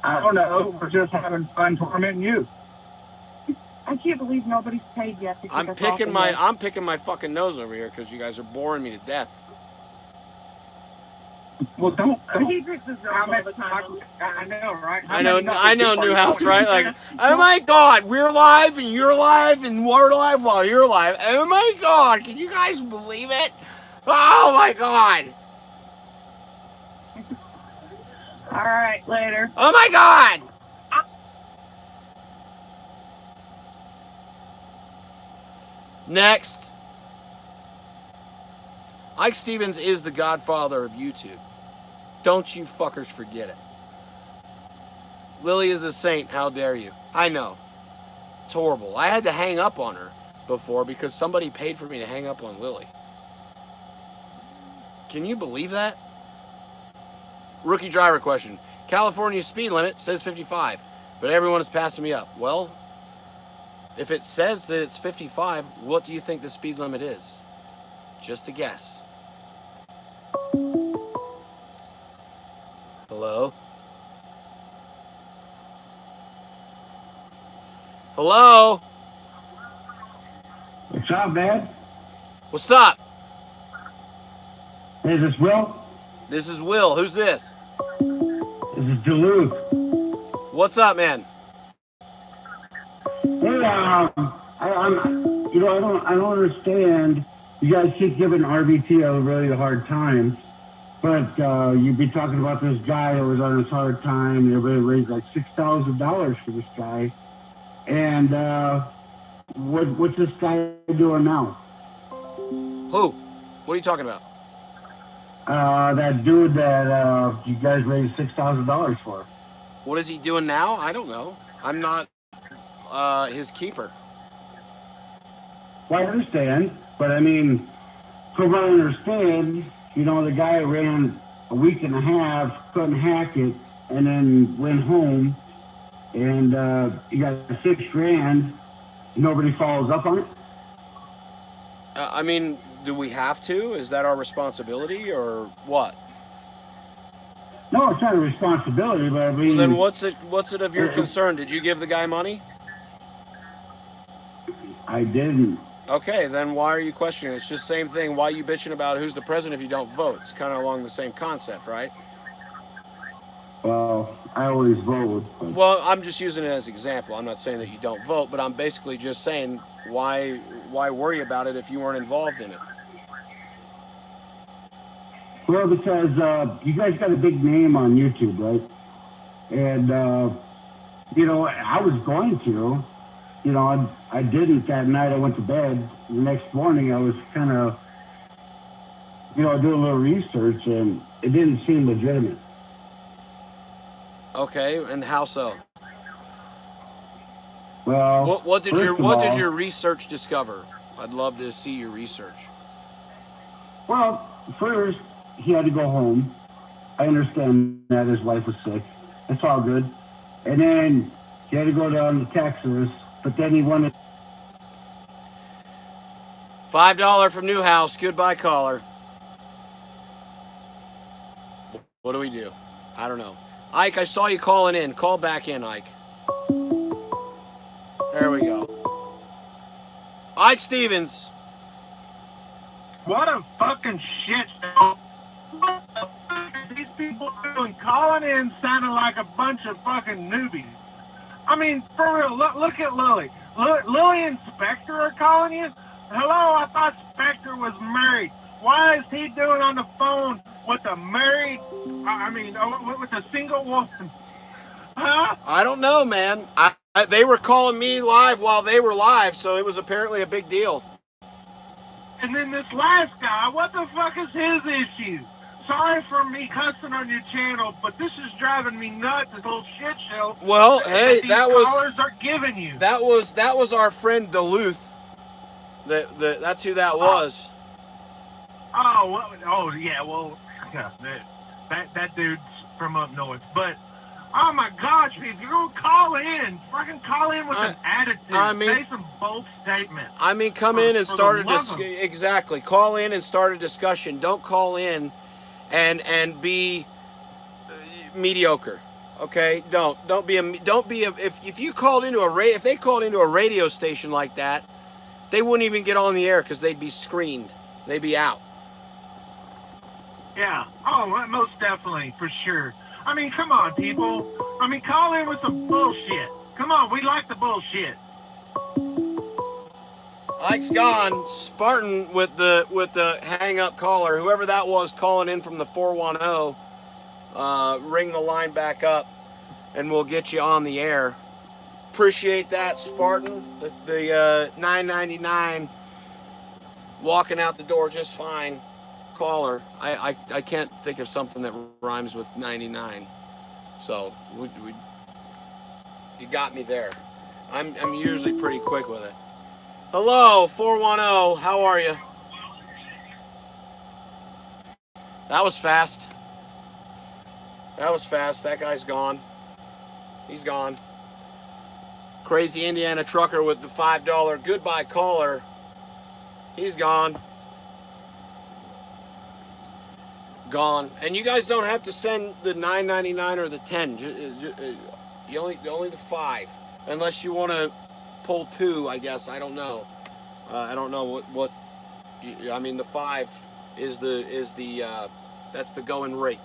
I don't know. We're just having fun tormenting you. I can't believe nobody's paid yet. To I'm picking my fucking nose over here because you guys are boring me to death. Well, don't. He fixes them all the time. I know, right? I know, Newhouse, right? Like, oh my God, we're live and you're live and we're live while you're live. Oh my God, can you guys believe it? Oh my God. All right, later. Oh my God. Next. Ike Stevens is the godfather of YouTube. Don't you fuckers forget it. Lily is a saint, how dare you? I know. It's horrible. I had to hang up on her before because somebody paid for me to hang up on Lily. Can you believe that? Rookie driver question. California speed limit says 55, but everyone is passing me up. Well, if it says that it's 55, what do you think the speed limit is? Just a guess. Hello? Hello? What's up, man? What's up? Is this Will? This is Will. Who's this? This is Duluth. What's up, man? Hey, I'm, you know, I don't understand. You guys keep giving RBT a really hard time, but you'd be talking about this guy that was on his hard time, and everybody raised like $6,000 for this guy. And what's this guy doing now? Who? What are you talking about? That dude that you guys raised $6,000 for. What is he doing now? I don't know. I'm not his keeper. Well, I understand, but I mean, from what I understand, you know, the guy ran a week and a half, couldn't hack it, and then went home, and he got $6,000. Nobody follows up on it. I mean, do we have to? Is that our responsibility or what? No, it's not a responsibility, but I mean. Well, then what's it of your concern? Did you give the guy money? I didn't. Okay, then why are you questioning it? It's just the same thing. Why are you bitching about who's the president if you don't vote? It's kind of along the same concept, right? Well, I always vote. But... Well, I'm just using it as an example. I'm not saying that you don't vote, but I'm basically just saying why worry about it if you weren't involved in it? Well, because you guys got a big name on YouTube, right? And, you know, I was going to. You know, I didn't that night. I went to bed. The next morning, I was kind of, you know, doing a little research, and it didn't seem legitimate. Okay, and how so? Well, what did your research discover? I'd love to see your research. Well, first he had to go home. I understand that his wife was sick. It's all good. And then he had to go down to Texas. But then he wanted $5 from Newhouse. Goodbye, caller. What do we do? I don't know. Ike, I saw you calling in. Call back in, Ike. There we go. Ike Stevens. What a fucking shit. What the fuck are these people doing? Calling in sounding like a bunch of fucking newbies. I mean, for real, look at Lily. Lily and Spectre are calling you? Hello, I thought Spectre was married. Why is he doing on the phone with a married, with a single woman? Huh? I don't know, man. They were calling me live while they were live, so it was apparently a big deal. And then this last guy, what the fuck is his issue? Sorry for me cussing on your channel, but this is driving me nuts. This little shit show. Well, hey, that callers are giving you. That was our friend Duluth. That's who that was. Oh yeah. Well, yeah, that dude's from up north. But oh my gosh, if you're gonna call in, fucking call in with an attitude. I mean, say some bold statements. I mean, come in and start a exactly. Call in and start a discussion. Don't call in and be mediocre. Okay? Don't be if you called into if they called into a radio station like that, they wouldn't even get on the air because they'd be screened. They'd be out. Yeah. Oh, most definitely, for sure. I mean, come on, people. I mean, call in with some bullshit. Come on, we like the bullshit. Ike's gone. Spartan with the hang up caller, whoever that was calling in from the 410. Ring the line back up, and we'll get you on the air. Appreciate that, Spartan. The $9.99 walking out the door just fine. Caller. I can't think of something that rhymes with 99. So you got me there. I'm usually pretty quick with it. Hello, 410. How are you? That was fast. That was fast. That guy's gone. He's gone. Crazy Indiana trucker with the $5 goodbye caller. He's gone. Gone. And you guys don't have to send the $9.99 or the 10. You only the 5, unless you want to pull 2. I guess I don't know. I don't know what. I mean, the 5 is the that's the going rate.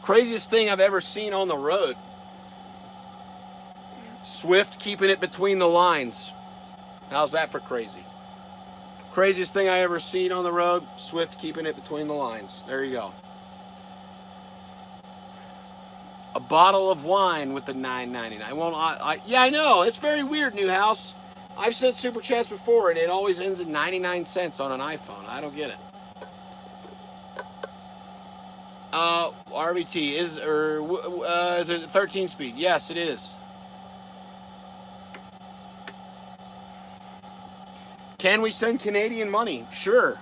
Craziest thing I've ever seen on the road. Swift keeping it between the lines. How's that for crazy? Craziest thing I ever seen on the road. Swift keeping it between the lines. There you go. A bottle of wine with the $9.99. Well, yeah, I know. It's very weird, Newhouse. I've sent super chats before, and it always ends at 99 cents on an iPhone. I don't get it. RBT is it 13 speed? Yes, it is. Can we send Canadian money? Sure.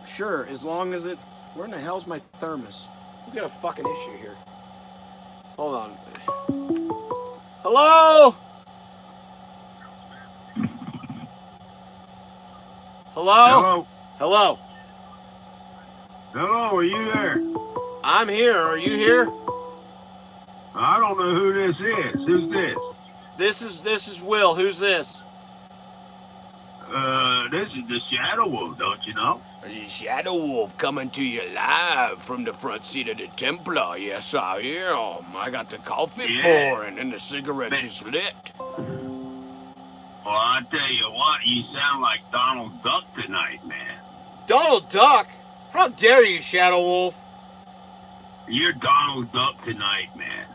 Sure, as long as it... Where in the hell's my thermos? We've got a fucking issue here. Hold on. Hello? Hello? Hello? Hello? Hello, are you there? I'm here. Are you here? I don't know who this is. Who's this? This is Will. Who's this? This is the Shadow Wolf, don't you know? The Shadow Wolf coming to you live from the front seat of the Templar. Yes, I am. I got the coffee pouring and the cigarettes is lit. Well, I tell you what, you sound like Donald Duck tonight, man. Donald Duck? How dare you, Shadow Wolf? You're Donald Duck tonight, man.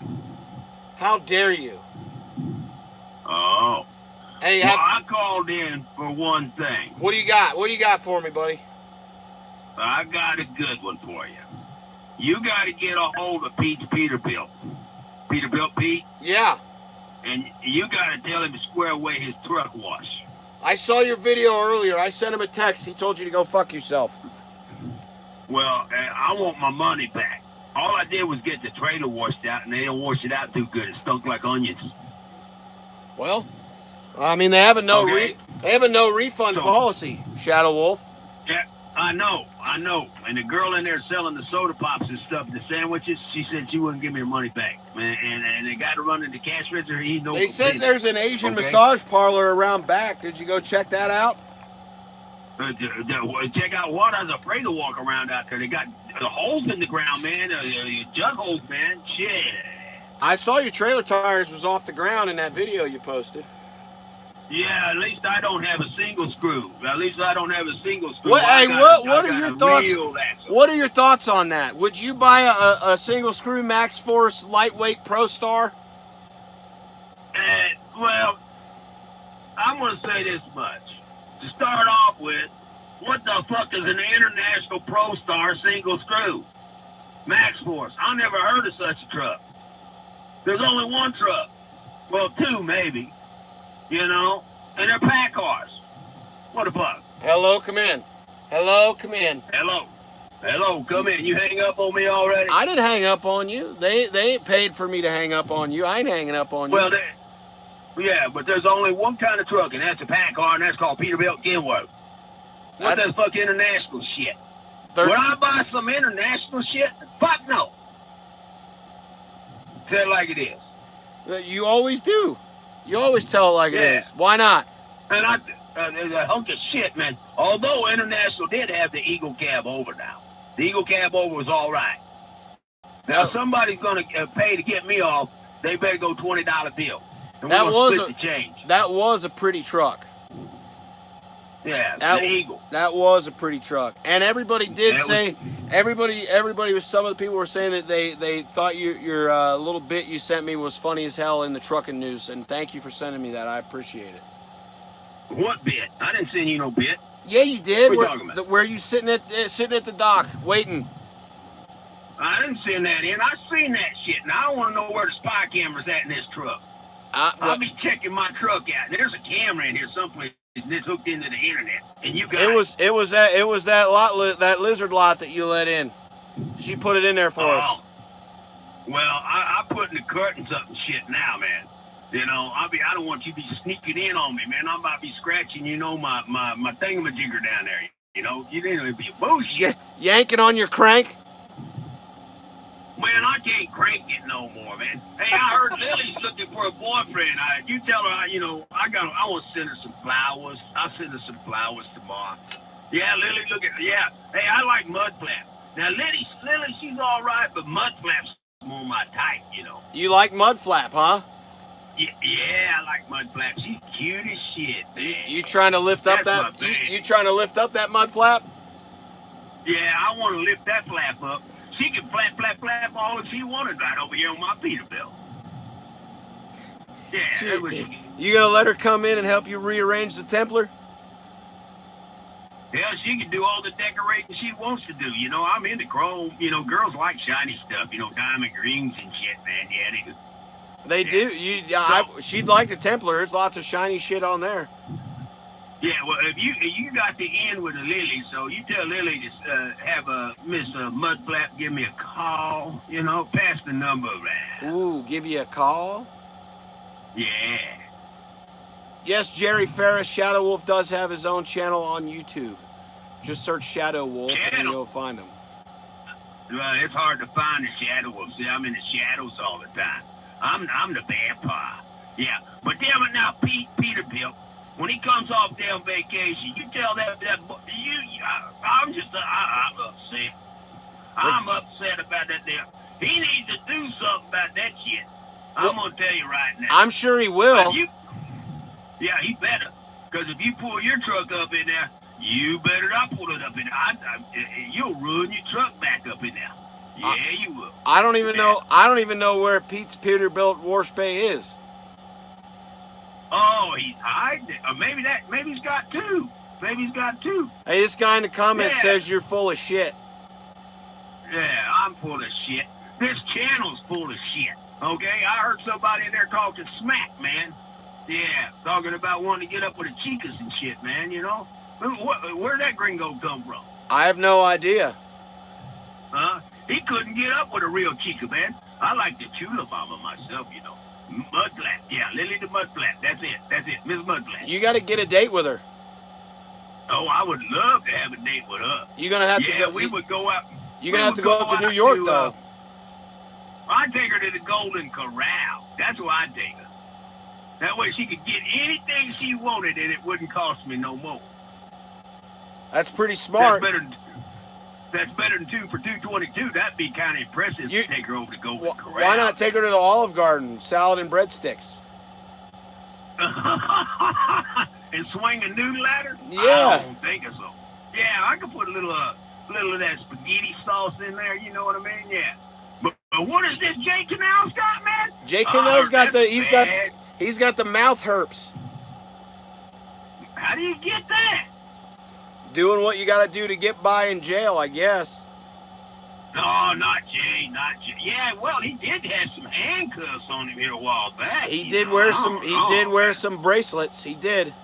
How dare you? Oh. Hey, well, I called in for one thing. What do you got? What do you got for me, buddy? I got a good one for you. You got to get a hold of Pete's Peterbilt. Peterbilt Pete? Yeah. And you got to tell him to square away his truck wash. I saw your video earlier. I sent him a text. He told you to go fuck yourself. Well, I want my money back. All I did was get the trailer washed out, and they don't wash it out too good. It stunk like onions. Well, I mean, they have a no refund policy, Shadow Wolf. Yeah, I know. And the girl in there selling the soda pops and stuff, the sandwiches, she said she wouldn't give me her money back. And they got to run into cash register. They said there's an Asian massage parlor around back. Did you go check that out? Check out what? I was afraid to walk around out there. They got holes in the ground, man. Jug holes, man. Shit. I saw your trailer tires was off the ground in that video you posted. Yeah, at least I don't have a single screw. What are your thoughts? What are your thoughts on that? Would you buy a single screw Max Force lightweight Pro Star? Well, I'm going to say this much. To start off with, what the fuck is an International Pro Star single screw? Max Force. I never heard of such a truck. There's only one truck. Well, two maybe. You know? And they're pack cars. What the fuck? Hello, come in. Hello, come in. Hello, come in. You hang up on me already? I didn't hang up on you. They ain't paid for me to hang up on you. I ain't hanging up on you. Well, yeah, but there's only one kind of truck, and that's a pack car, and that's called Peterbilt Kenworth. What the fuck international shit? Would I buy some international shit? Fuck no. Say it like it is. You always do. You always tell it like it is. Why not? And a hunk of shit, man. Although International did have the Eagle cab over now. The Eagle cab over was all right. Now, if somebody's going to pay to get me off, they better go $20 bill. And we're going to split the change. That was a pretty truck. Yeah, the Eagle. That was a pretty truck. And everybody did say, everybody was, some of the people were saying that they thought your little bit you sent me was funny as hell in the trucking news. And thank you for sending me that. I appreciate it. What bit? I didn't send you no bit. Yeah, you did. What are you talking about? Where you sitting at the dock waiting. I didn't send that in. I seen that shit. Now I want to know where the spy camera's at in this truck. I'll be checking my truck out. There's a camera in here someplace that's hooked into the internet. And you got it was that lizard lot that you let in. She put it in there for us. Well, I put in the curtains up and shit now, man. You know, I don't want you to be sneaking in on me, man. I'm about to be scratching, you know, my thingamajigger down there. You know, you didn't even be a bullshit. Yanking on your crank? Man, I can't crank it no more, man. Hey, I heard Lily's looking for a boyfriend. You tell her, I want to send her some flowers. I'll send her some flowers tomorrow. Yeah, Lily, hey, I like mud flaps. Now, Lily, she's all right, but mud flaps more my type, you know. You like mud flap, huh? Yeah, I like mud flap. She's cute as shit, man. You trying to lift up that? You trying to lift up that mud flap? Yeah, I want to lift that flap up. She can flap all that she wanted right over here on my Peterbilt. Yeah, you gonna let her come in and help you rearrange the Templar? Yeah, she can do all the decorating she wants to do. You know, I'm into chrome. You know, girls like shiny stuff. You know, diamond rings and shit, man. Yeah, they do. She'd like the Templar. There's lots of shiny shit on there. Yeah, well, if you got the end with a Lily, so you tell Lily to have a Miss Mudflap give me a call. You know, pass the number around. Ooh, give you a call? Yeah. Yes, Jerry Ferris, Shadow Wolf does have his own channel on YouTube. Just search Shadow Wolf and you'll find him. Well, it's hard to find the Shadow Wolf. See, I'm in the shadows all the time. I'm the vampire. Yeah, but damn it now, Peterbilt. When he comes off damn vacation, you tell I'm upset. I'm upset about that damn. He needs to do something about that shit. I'm gonna tell you right now. I'm sure he will. Yeah, he better. Because if you pull your truck up in there, you better not pull it up in there. You'll ruin your truck back up in there. Yeah, you will. I don't even know where Pete's Peterbilt Wash Bay is. Oh, he's hiding it. Or maybe he's got two. Maybe he's got two. Hey, this guy in the comments says you're full of shit. Yeah, I'm full of shit. This channel's full of shit. Okay? I heard somebody in there talking smack, man. Yeah, talking about wanting to get up with the chicas and shit, man, you know? Where'd that gringo come from? I have no idea. Huh? He couldn't get up with a real chica, man. I like the Chula Mama myself, you know. Mudflat, yeah, Lily the Mudflat. That's it, Miss Mudflat. You got to get a date with her. Oh, I would love to have a date with her. You're gonna have to go. We would go out. You're gonna have to go up to New York, though. I'd take her to the Golden Corral. That's where I'd take her. That way she could get anything she wanted, and it wouldn't cost me no more. That's pretty smart. That's better than 2 for $2.22. That'd be kind of impressive to take her over to Golden Corral. Why not take her to the Olive Garden, salad and breadsticks? And swing a noodle at her? Yeah. I don't think so. Yeah, I could put a little of that spaghetti sauce in there. You know what I mean? Yeah. But what is this Jay Canals got, man? Jay Canals got he's got the mouth herpes. How do you get that? Doing what you got to do to get by in jail, I guess. No, not Jay. Yeah, well, he did have some handcuffs on him here a while back. He did wear some bracelets. He did.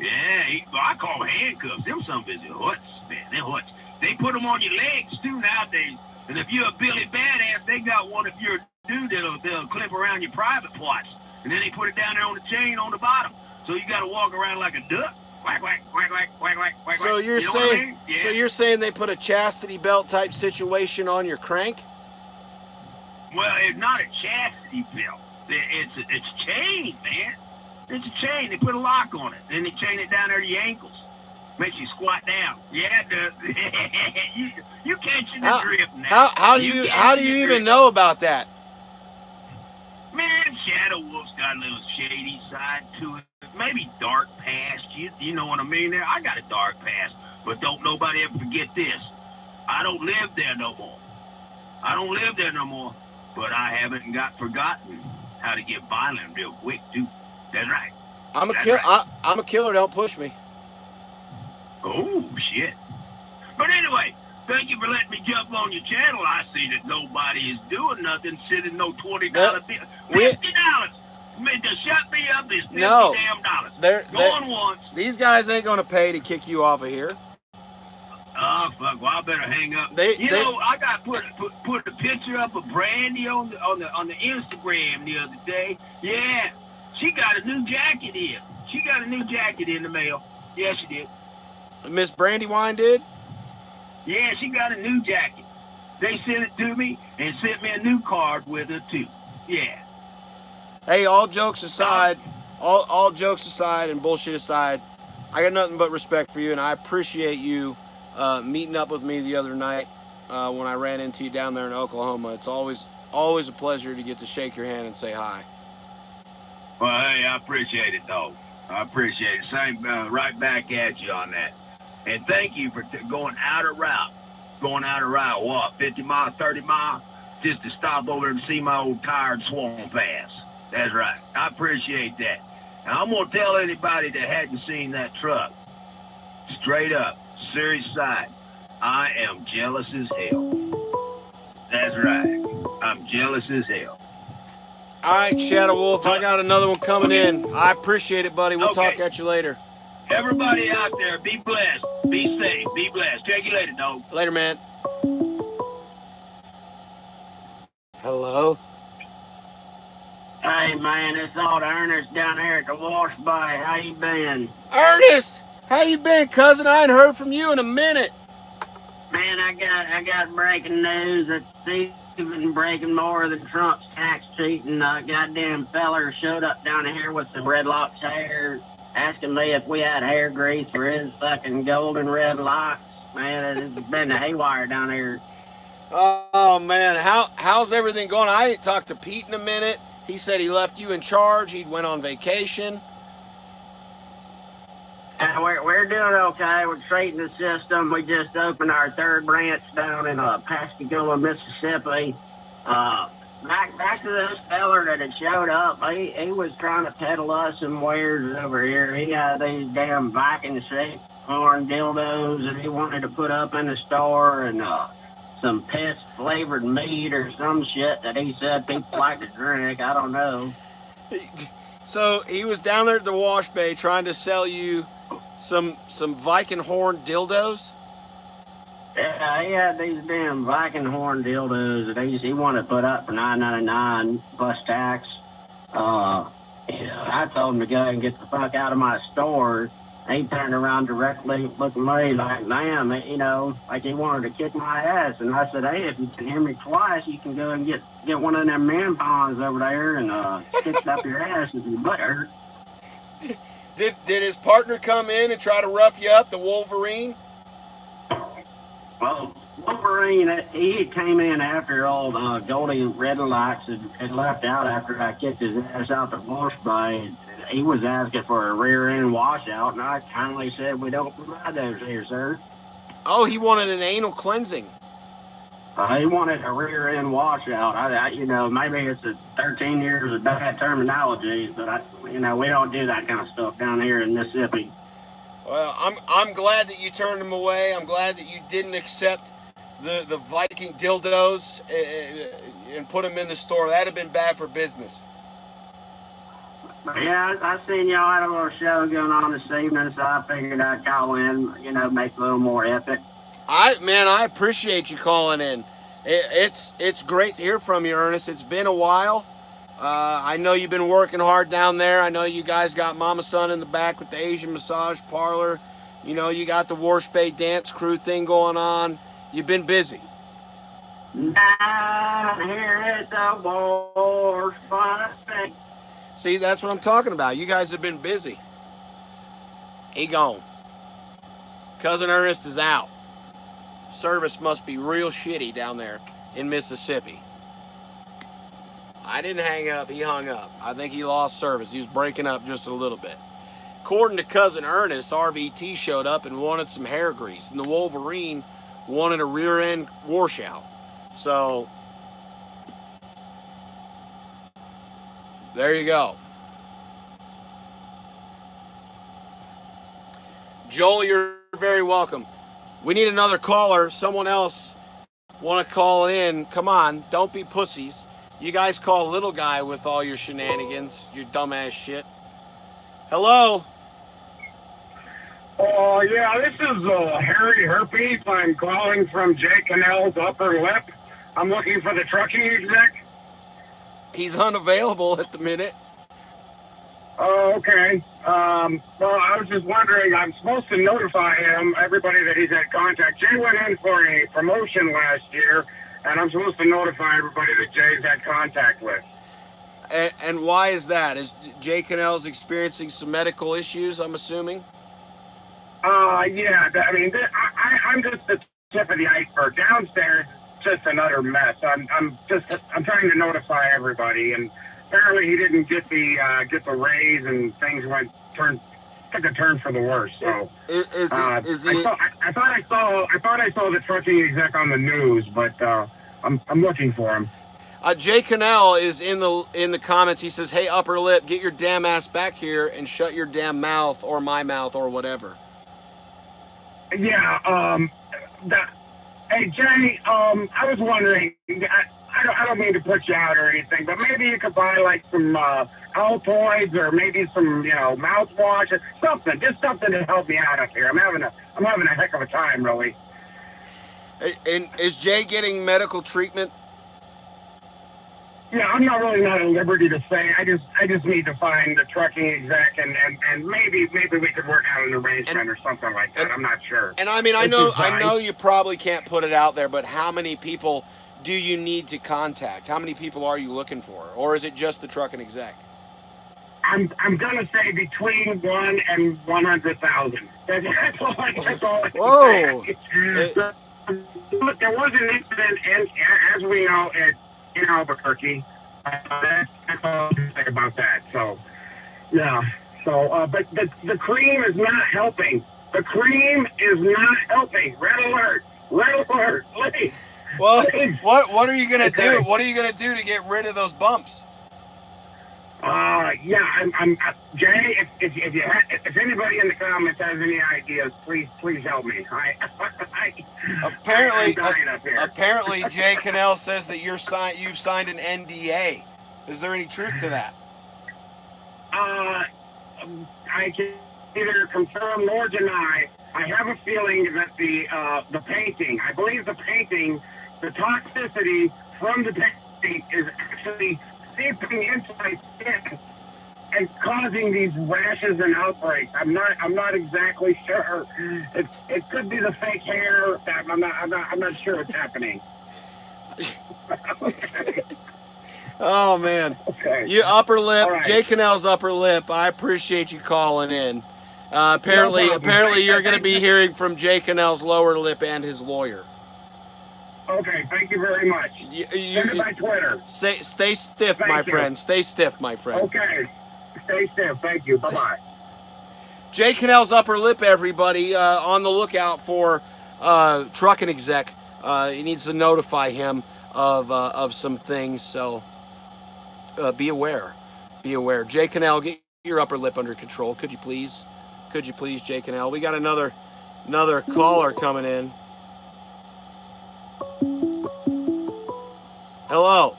Yeah, I call them handcuffs. Them some busy huts, man. They're huts. They put them on your legs too nowadays. And if you're a Billy Badass, they got one. If you're a dude, they'll clip around your private parts, and then they put it down there on the chain on the bottom. So you got to walk around like a duck. Quack, quack, quack, quack, quack, quack, quack. So you're saying, so you're saying they put a chastity belt type situation on your crank? Well, it's not a chastity belt. It's chain, man. It's a chain. They put a lock on it. Then they chain it down there to your ankles. Makes you squat down. Yeah, it does. you catching the drift now. How do you even know about that? Man, Shadow Wolf's got a little shady side to it. Maybe dark past. You know what I mean there? I got a dark past. But don't nobody ever forget this. I don't live there no more. I don't live there no more. But I haven't forgotten how to get violent real quick, too. That's right. I'm a killer. Don't push me. Oh, shit. But anyway, thank you for letting me jump on your channel. I see that nobody is doing nothing, sending no $20 bill. $50. To shut me up is $50 damn. Going once. These guys ain't gonna pay to kick you off of here. Oh fuck! Well, I better hang up. I got put a picture up of Brandy on the Instagram the other day. Yeah, she got a new jacket in. She got a new jacket in the mail. Yeah, she did. Miss Brandywine did? Yeah, she got a new jacket. They sent it to me and sent me a new card with her too. Yeah. Hey, all jokes aside, all jokes aside and bullshit aside, I got nothing but respect for you, and I appreciate you meeting up with me the other night when I ran into you down there in Oklahoma. It's always a pleasure to get to shake your hand and say hi. Well, hey, I appreciate it, though. I appreciate it. Same, right back at you on that. And thank you for going out of route. What, 50 miles, 30 miles? Just to stop over and see my old tired swamp ass. That's right. I appreciate that. And I'm going to tell anybody that hadn't seen that truck, straight up, serious side, I am jealous as hell. That's right. I'm jealous as hell. All right, Shadow Wolf, I got another one coming in. I appreciate it, buddy. We'll talk at you later. Everybody out there, be blessed. Be safe. Be blessed. Check you later, dog. Later, man. Hello? Hey, man, it's old Ernest down here at the wash bay. How you been? Ernest! How you been, cousin? I ain't heard from you in a minute. Man, I got breaking news that's even breaking more than Trump's tax cheating. Goddamn feller showed up down here with some red locks hair, asking me if we had hair grease for his fucking golden red locks. Man, it's been a haywire down here. Oh, man. How's everything going? I ain't talked to Pete in a minute. He said he left you in charge. He went on vacation. We're doing okay. We're treating the system. We just opened our third branch down in Pascagoula, Mississippi. Back to this feller that had showed up. He was trying to peddle us some wares over here. He got these damn Viking-shaped horn dildos that he wanted to put up in the store, and some piss-flavored meat or some shit that he said people like to drink. I don't know. So he was down there at the wash bay trying to sell you some Viking horn dildos? Yeah, he had these damn Viking horn dildos that he wanted to put up for $9.99 plus tax. I told him to go and get the fuck out of my store. He turned around directly, looking at me like, damn, like he wanted to kick my ass. And I said, hey, if you can hear me twice, you can go and get one of them man ponds over there and stick it up your ass if your butt hurt. Did his partner come in and try to rough you up, the Wolverine? Well, Wolverine, he came in after old Goldie Redlocks had left out after I kicked his ass out the wash bay. He was asking for a rear end washout, and I kindly said we don't provide those here, sir. Oh, he wanted an anal cleansing. He wanted a rear end washout. Maybe it's 13 years of bad terminology, but we don't do that kind of stuff down here in Mississippi. Well, I'm glad that you turned him away. I'm glad that you didn't accept the Viking dildos and put them in the store. That'd have been bad for business. Yeah, I seen y'all had a little show going on this evening, so I figured I'd call in, make it a little more epic. I appreciate you calling in. It's great to hear from you, Ernest. It's been a while. I know you've been working hard down there. I know you guys got Mama Son in the back with the Asian massage parlor. You got the Wash Bay dance crew thing going on. You've been busy. Down here at the Wash Bay. See, that's what I'm talking about. You guys have been busy. He gone. Cousin Ernest is out. Service must be real shitty down there in Mississippi. I didn't hang up. He hung up. I think he lost service. He was breaking up just a little bit. According to Cousin Ernest, RVT showed up and wanted some hair grease, and the Wolverine wanted a rear end washout. So, there you go. Joel, you're very welcome. We need another caller. Someone else want to call in. Come on, don't be pussies. You guys call little guy with all your shenanigans, your dumbass shit. Hello? Oh, yeah, this is Harry Herpes. I'm calling from Jay Cannell's upper lip. I'm looking for the trucking exec. He's unavailable at the minute. Oh, okay. Well, I was just wondering, I'm supposed to notify him, everybody that he's had contact. Jay went in for a promotion last year, and I'm supposed to notify everybody that Jay's had contact with. And why is that? Is Jay Cannell's experiencing some medical issues, I'm assuming? Yeah, I'm just the tip of the iceberg. Downstairs, just an utter mess. I'm trying to notify everybody, and apparently he didn't get the raise, and things took a turn for the worse. So I thought I saw the trucking exec on the news, but I'm looking for him. Jay Cannell is in the comments. He says, "Hey, upper lip, get your damn ass back here and shut your damn mouth, or my mouth, or whatever." Yeah. Hey Jay, I was wondering. I don't mean to put you out or anything, but maybe you could buy like some Altoids or maybe some mouthwash or something, just something to help me out up here. I'm having a heck of a time, really. And is Jay getting medical treatment? Yeah, I'm not at liberty to say. I just need to find the trucking exec and maybe we could work out an arrangement or something like that. I'm not sure. And I mean, I know you probably can't put it out there, but how many people do you need to contact? How many people are you looking for? Or is it just the trucking exec? I'm gonna say between 1 and 100,000. That's all I can Whoa. say. Look, there was an incident, and as we know, in Albuquerque. That's all I can say about that. So, yeah. So, but the cream is not helping. The cream is not helping. Red alert! Red alert! Please. Well, please. what are you gonna do? What are you gonna do to get rid of those bumps? Yeah, I'm Jay. If anybody in the comments has any ideas, please help me. Apparently, Jay Cannell says that you've signed an NDA. Is there any truth to that? I can neither confirm nor deny. I have a feeling that the painting, I believe the painting, the toxicity from the painting is actually seeping into my skin and causing these rashes and outbreaks. I'm not exactly sure. It could be the fake hair. I'm not sure what's happening. Oh man. Okay. You upper lip, right. Jay Cannell's upper lip. I appreciate you calling in. Apparently you're going to be hearing from Jay Cannell's lower lip and his lawyer. Okay, thank you very much. Send it by Twitter. Stay stiff, my friend. Stay stiff, my friend. Okay. Stay stiff. Thank you. Bye-bye. Jay Cannell's upper lip, everybody. On the lookout for trucking exec. He needs to notify him of some things. So be aware. Be aware. Jay Cannell, get your upper lip under control. Could you please? Could you please, Jay Cannell? We got another caller coming in. Hello.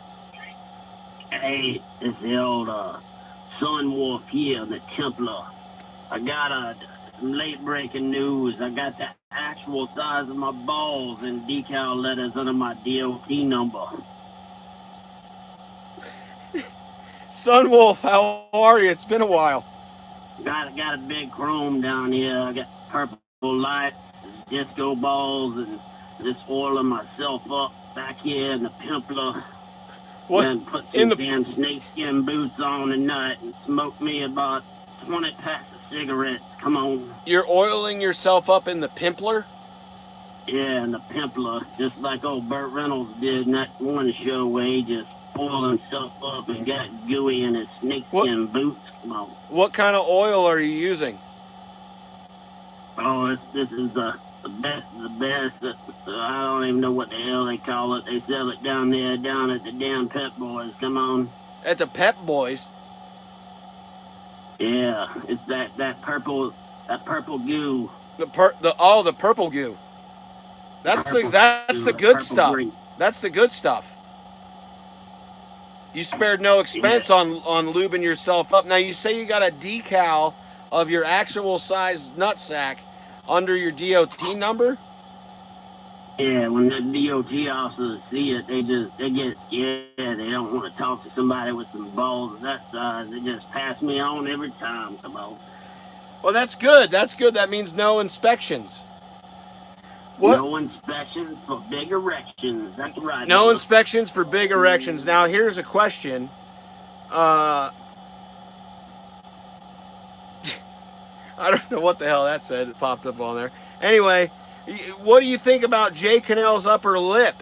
Hey, it's the old Sun Wolf here, the Templar. I got some late breaking news. I got the actual size of my balls in decal letters under my DOT number. Sun Wolf, how are you? It's been a while. Got a big chrome down here. I got purple lights, disco balls, and just oiling myself up back here in the Templar. What? Then put In some the damn snakeskin boots on and nut and smoke me about 20 packs of cigarettes. Come on. You're oiling yourself up in the pimpler? Yeah, and the pimpler, just like old Burt Reynolds did in that one show where he just oiled himself up and got gooey in his snakeskin boots. Come on. What kind of oil are you using? Oh, this is the best of the best. I don't even know what the hell they call it. They sell it down there, down at the damn Pep Boys. Come on. At the Pep Boys? Yeah, it's that purple goo. The purple goo. That's the good stuff. Green. That's the good stuff. You spared no expense on lubing yourself up. Now you say you got a decal of your actual size nutsack under your DOT number? Yeah, when the DOT officers see it, they get scared. They don't want to talk to somebody with some balls of that size. They just pass me on every time. Come on. Well, that's good. That's good. That means no inspections. What? No inspections for big erections. That's right. No inspections for big erections. Now, here's a question. I don't know what the hell that said. It popped up on there. Anyway, what do you think about Jay Cannell's upper lip?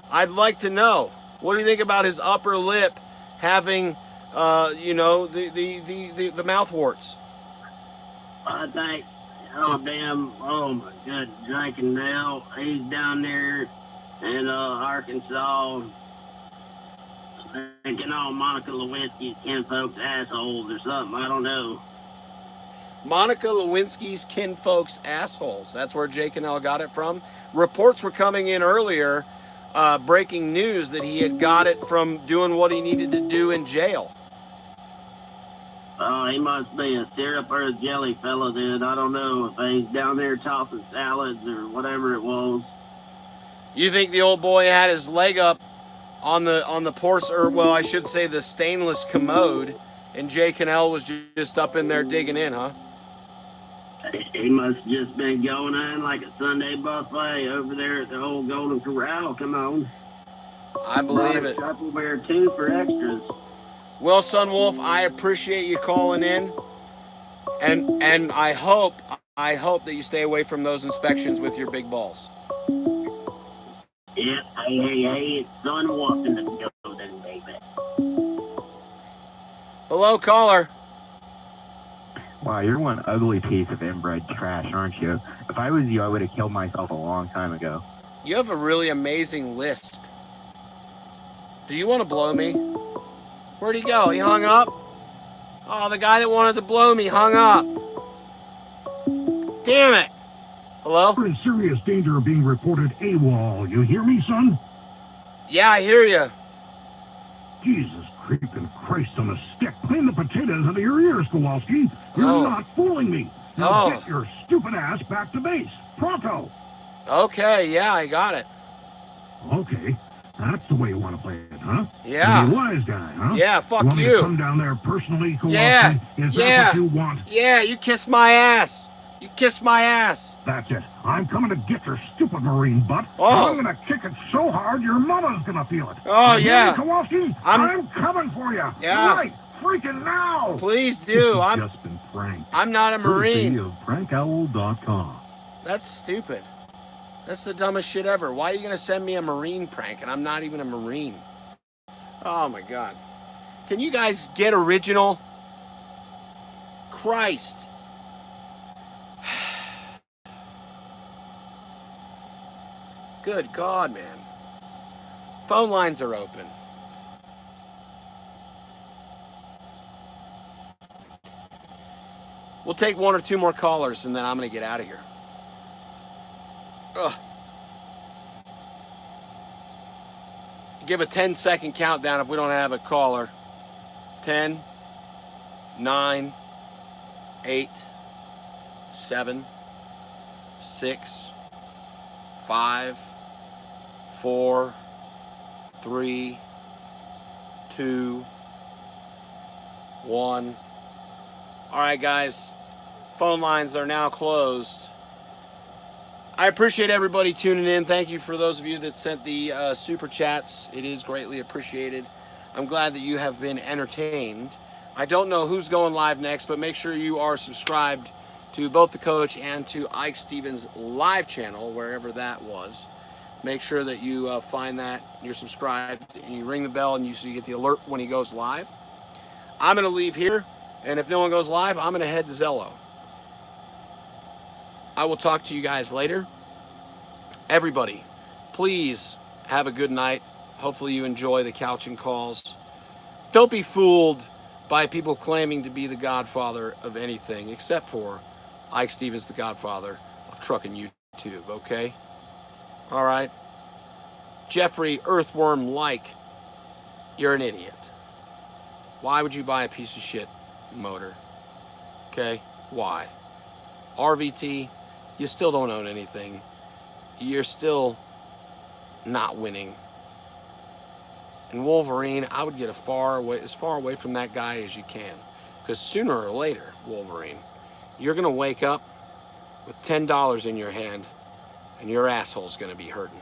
I'd like to know. What do you think about his upper lip having, the mouth warts? I think, oh my God, drinking now. He's down there in Arkansas thinking all Monica Lewinsky's kinfolk's assholes or something. I don't know. Monica Lewinsky's kinfolk's assholes. That's where Jay Cannell got it from. Reports were coming in earlier, breaking news that he had got it from doing what he needed to do in jail. He must be a syrup or a jelly fella then. I don't know if he's down there tossing salads or whatever it was. You think the old boy had his leg up on the porcelain, or well, I should say the stainless commode, and Jay Cannell was just up in there digging in, huh? He must have just been going in like a Sunday buffet over there at the old Golden Corral. Come on. I believe it. Tupperware too for extras. Well, Son Wolf, I appreciate you calling in, and I hope that you stay away from those inspections with your big balls. Yeah, hey, it's Son Wolf in the building, baby. Hello, caller. Wow, you're one ugly piece of inbred trash, aren't you? If I was you, I would have killed myself a long time ago. You have a really amazing lisp. Do you want to blow me? Where'd he go? He hung up? Oh, the guy that wanted to blow me hung up. Damn it. Hello? We're in serious danger of being reported AWOL. You hear me, son? Yeah, I hear you. Jesus creeping Christ on a stick. Clean the potatoes out of your ears, Kowalski. You're not fooling me. Now get your stupid ass back to base. Pronto. Okay, yeah, I got it. Okay. That's the way you want to play it, huh? Yeah. You're a wise guy, huh? Yeah, fuck want me you. to come down there personally, Kowalski? Yeah. Is that what you want? Yeah, you kiss my ass. You kiss my ass. That's it. I'm coming to get your stupid Marine butt. Oh. I'm going to kick it so hard your mama's going to feel it. Oh, You yeah. hear me, Kowalski? I'm coming for you. Yeah. Right. Freaking now. Please do. I've just been pranked. I'm not a Marine. Courtesy of prankowl.com. That's stupid. That's the dumbest shit ever. Why are you going to send me a Marine prank and I'm not even a Marine? Oh, my God. Can you guys get original? Christ. Good God, man. Phone lines are open. We'll take one or two more callers and then I'm going to get out of here. Ugh. Give a 10-second countdown if we don't have a caller. 10, 9, 8, 7, 6, 5, 4, 3, 2, 1. All right, guys. Phone lines are now closed. I appreciate everybody tuning in. Thank you for those of you that sent the super chats. It is greatly appreciated. I'm glad that you have been entertained. I don't know who's going live next, but make sure you are subscribed to both the coach and to Ike Stevens' live channel, wherever that was. Make sure that you find that, you're subscribed, and you ring the bell, and so you get the alert when he goes live. I'm going to leave here, and if no one goes live, I'm going to head to Zello. I will talk to you guys later. Everybody, please have a good night. Hopefully you enjoy the couching calls. Don't be fooled by people claiming to be the godfather of anything, except for Ike Stevens, the godfather of trucking YouTube, okay? All right? Jeffrey Earthworm-like, you're an idiot. Why would you buy a piece of shit motor? Okay? Why? RVT, you still don't own anything. You're still not winning. And Wolverine, I would get as far away from that guy as you can. Because sooner or later, Wolverine, you're going to wake up with $10 in your hand and your asshole's going to be hurting.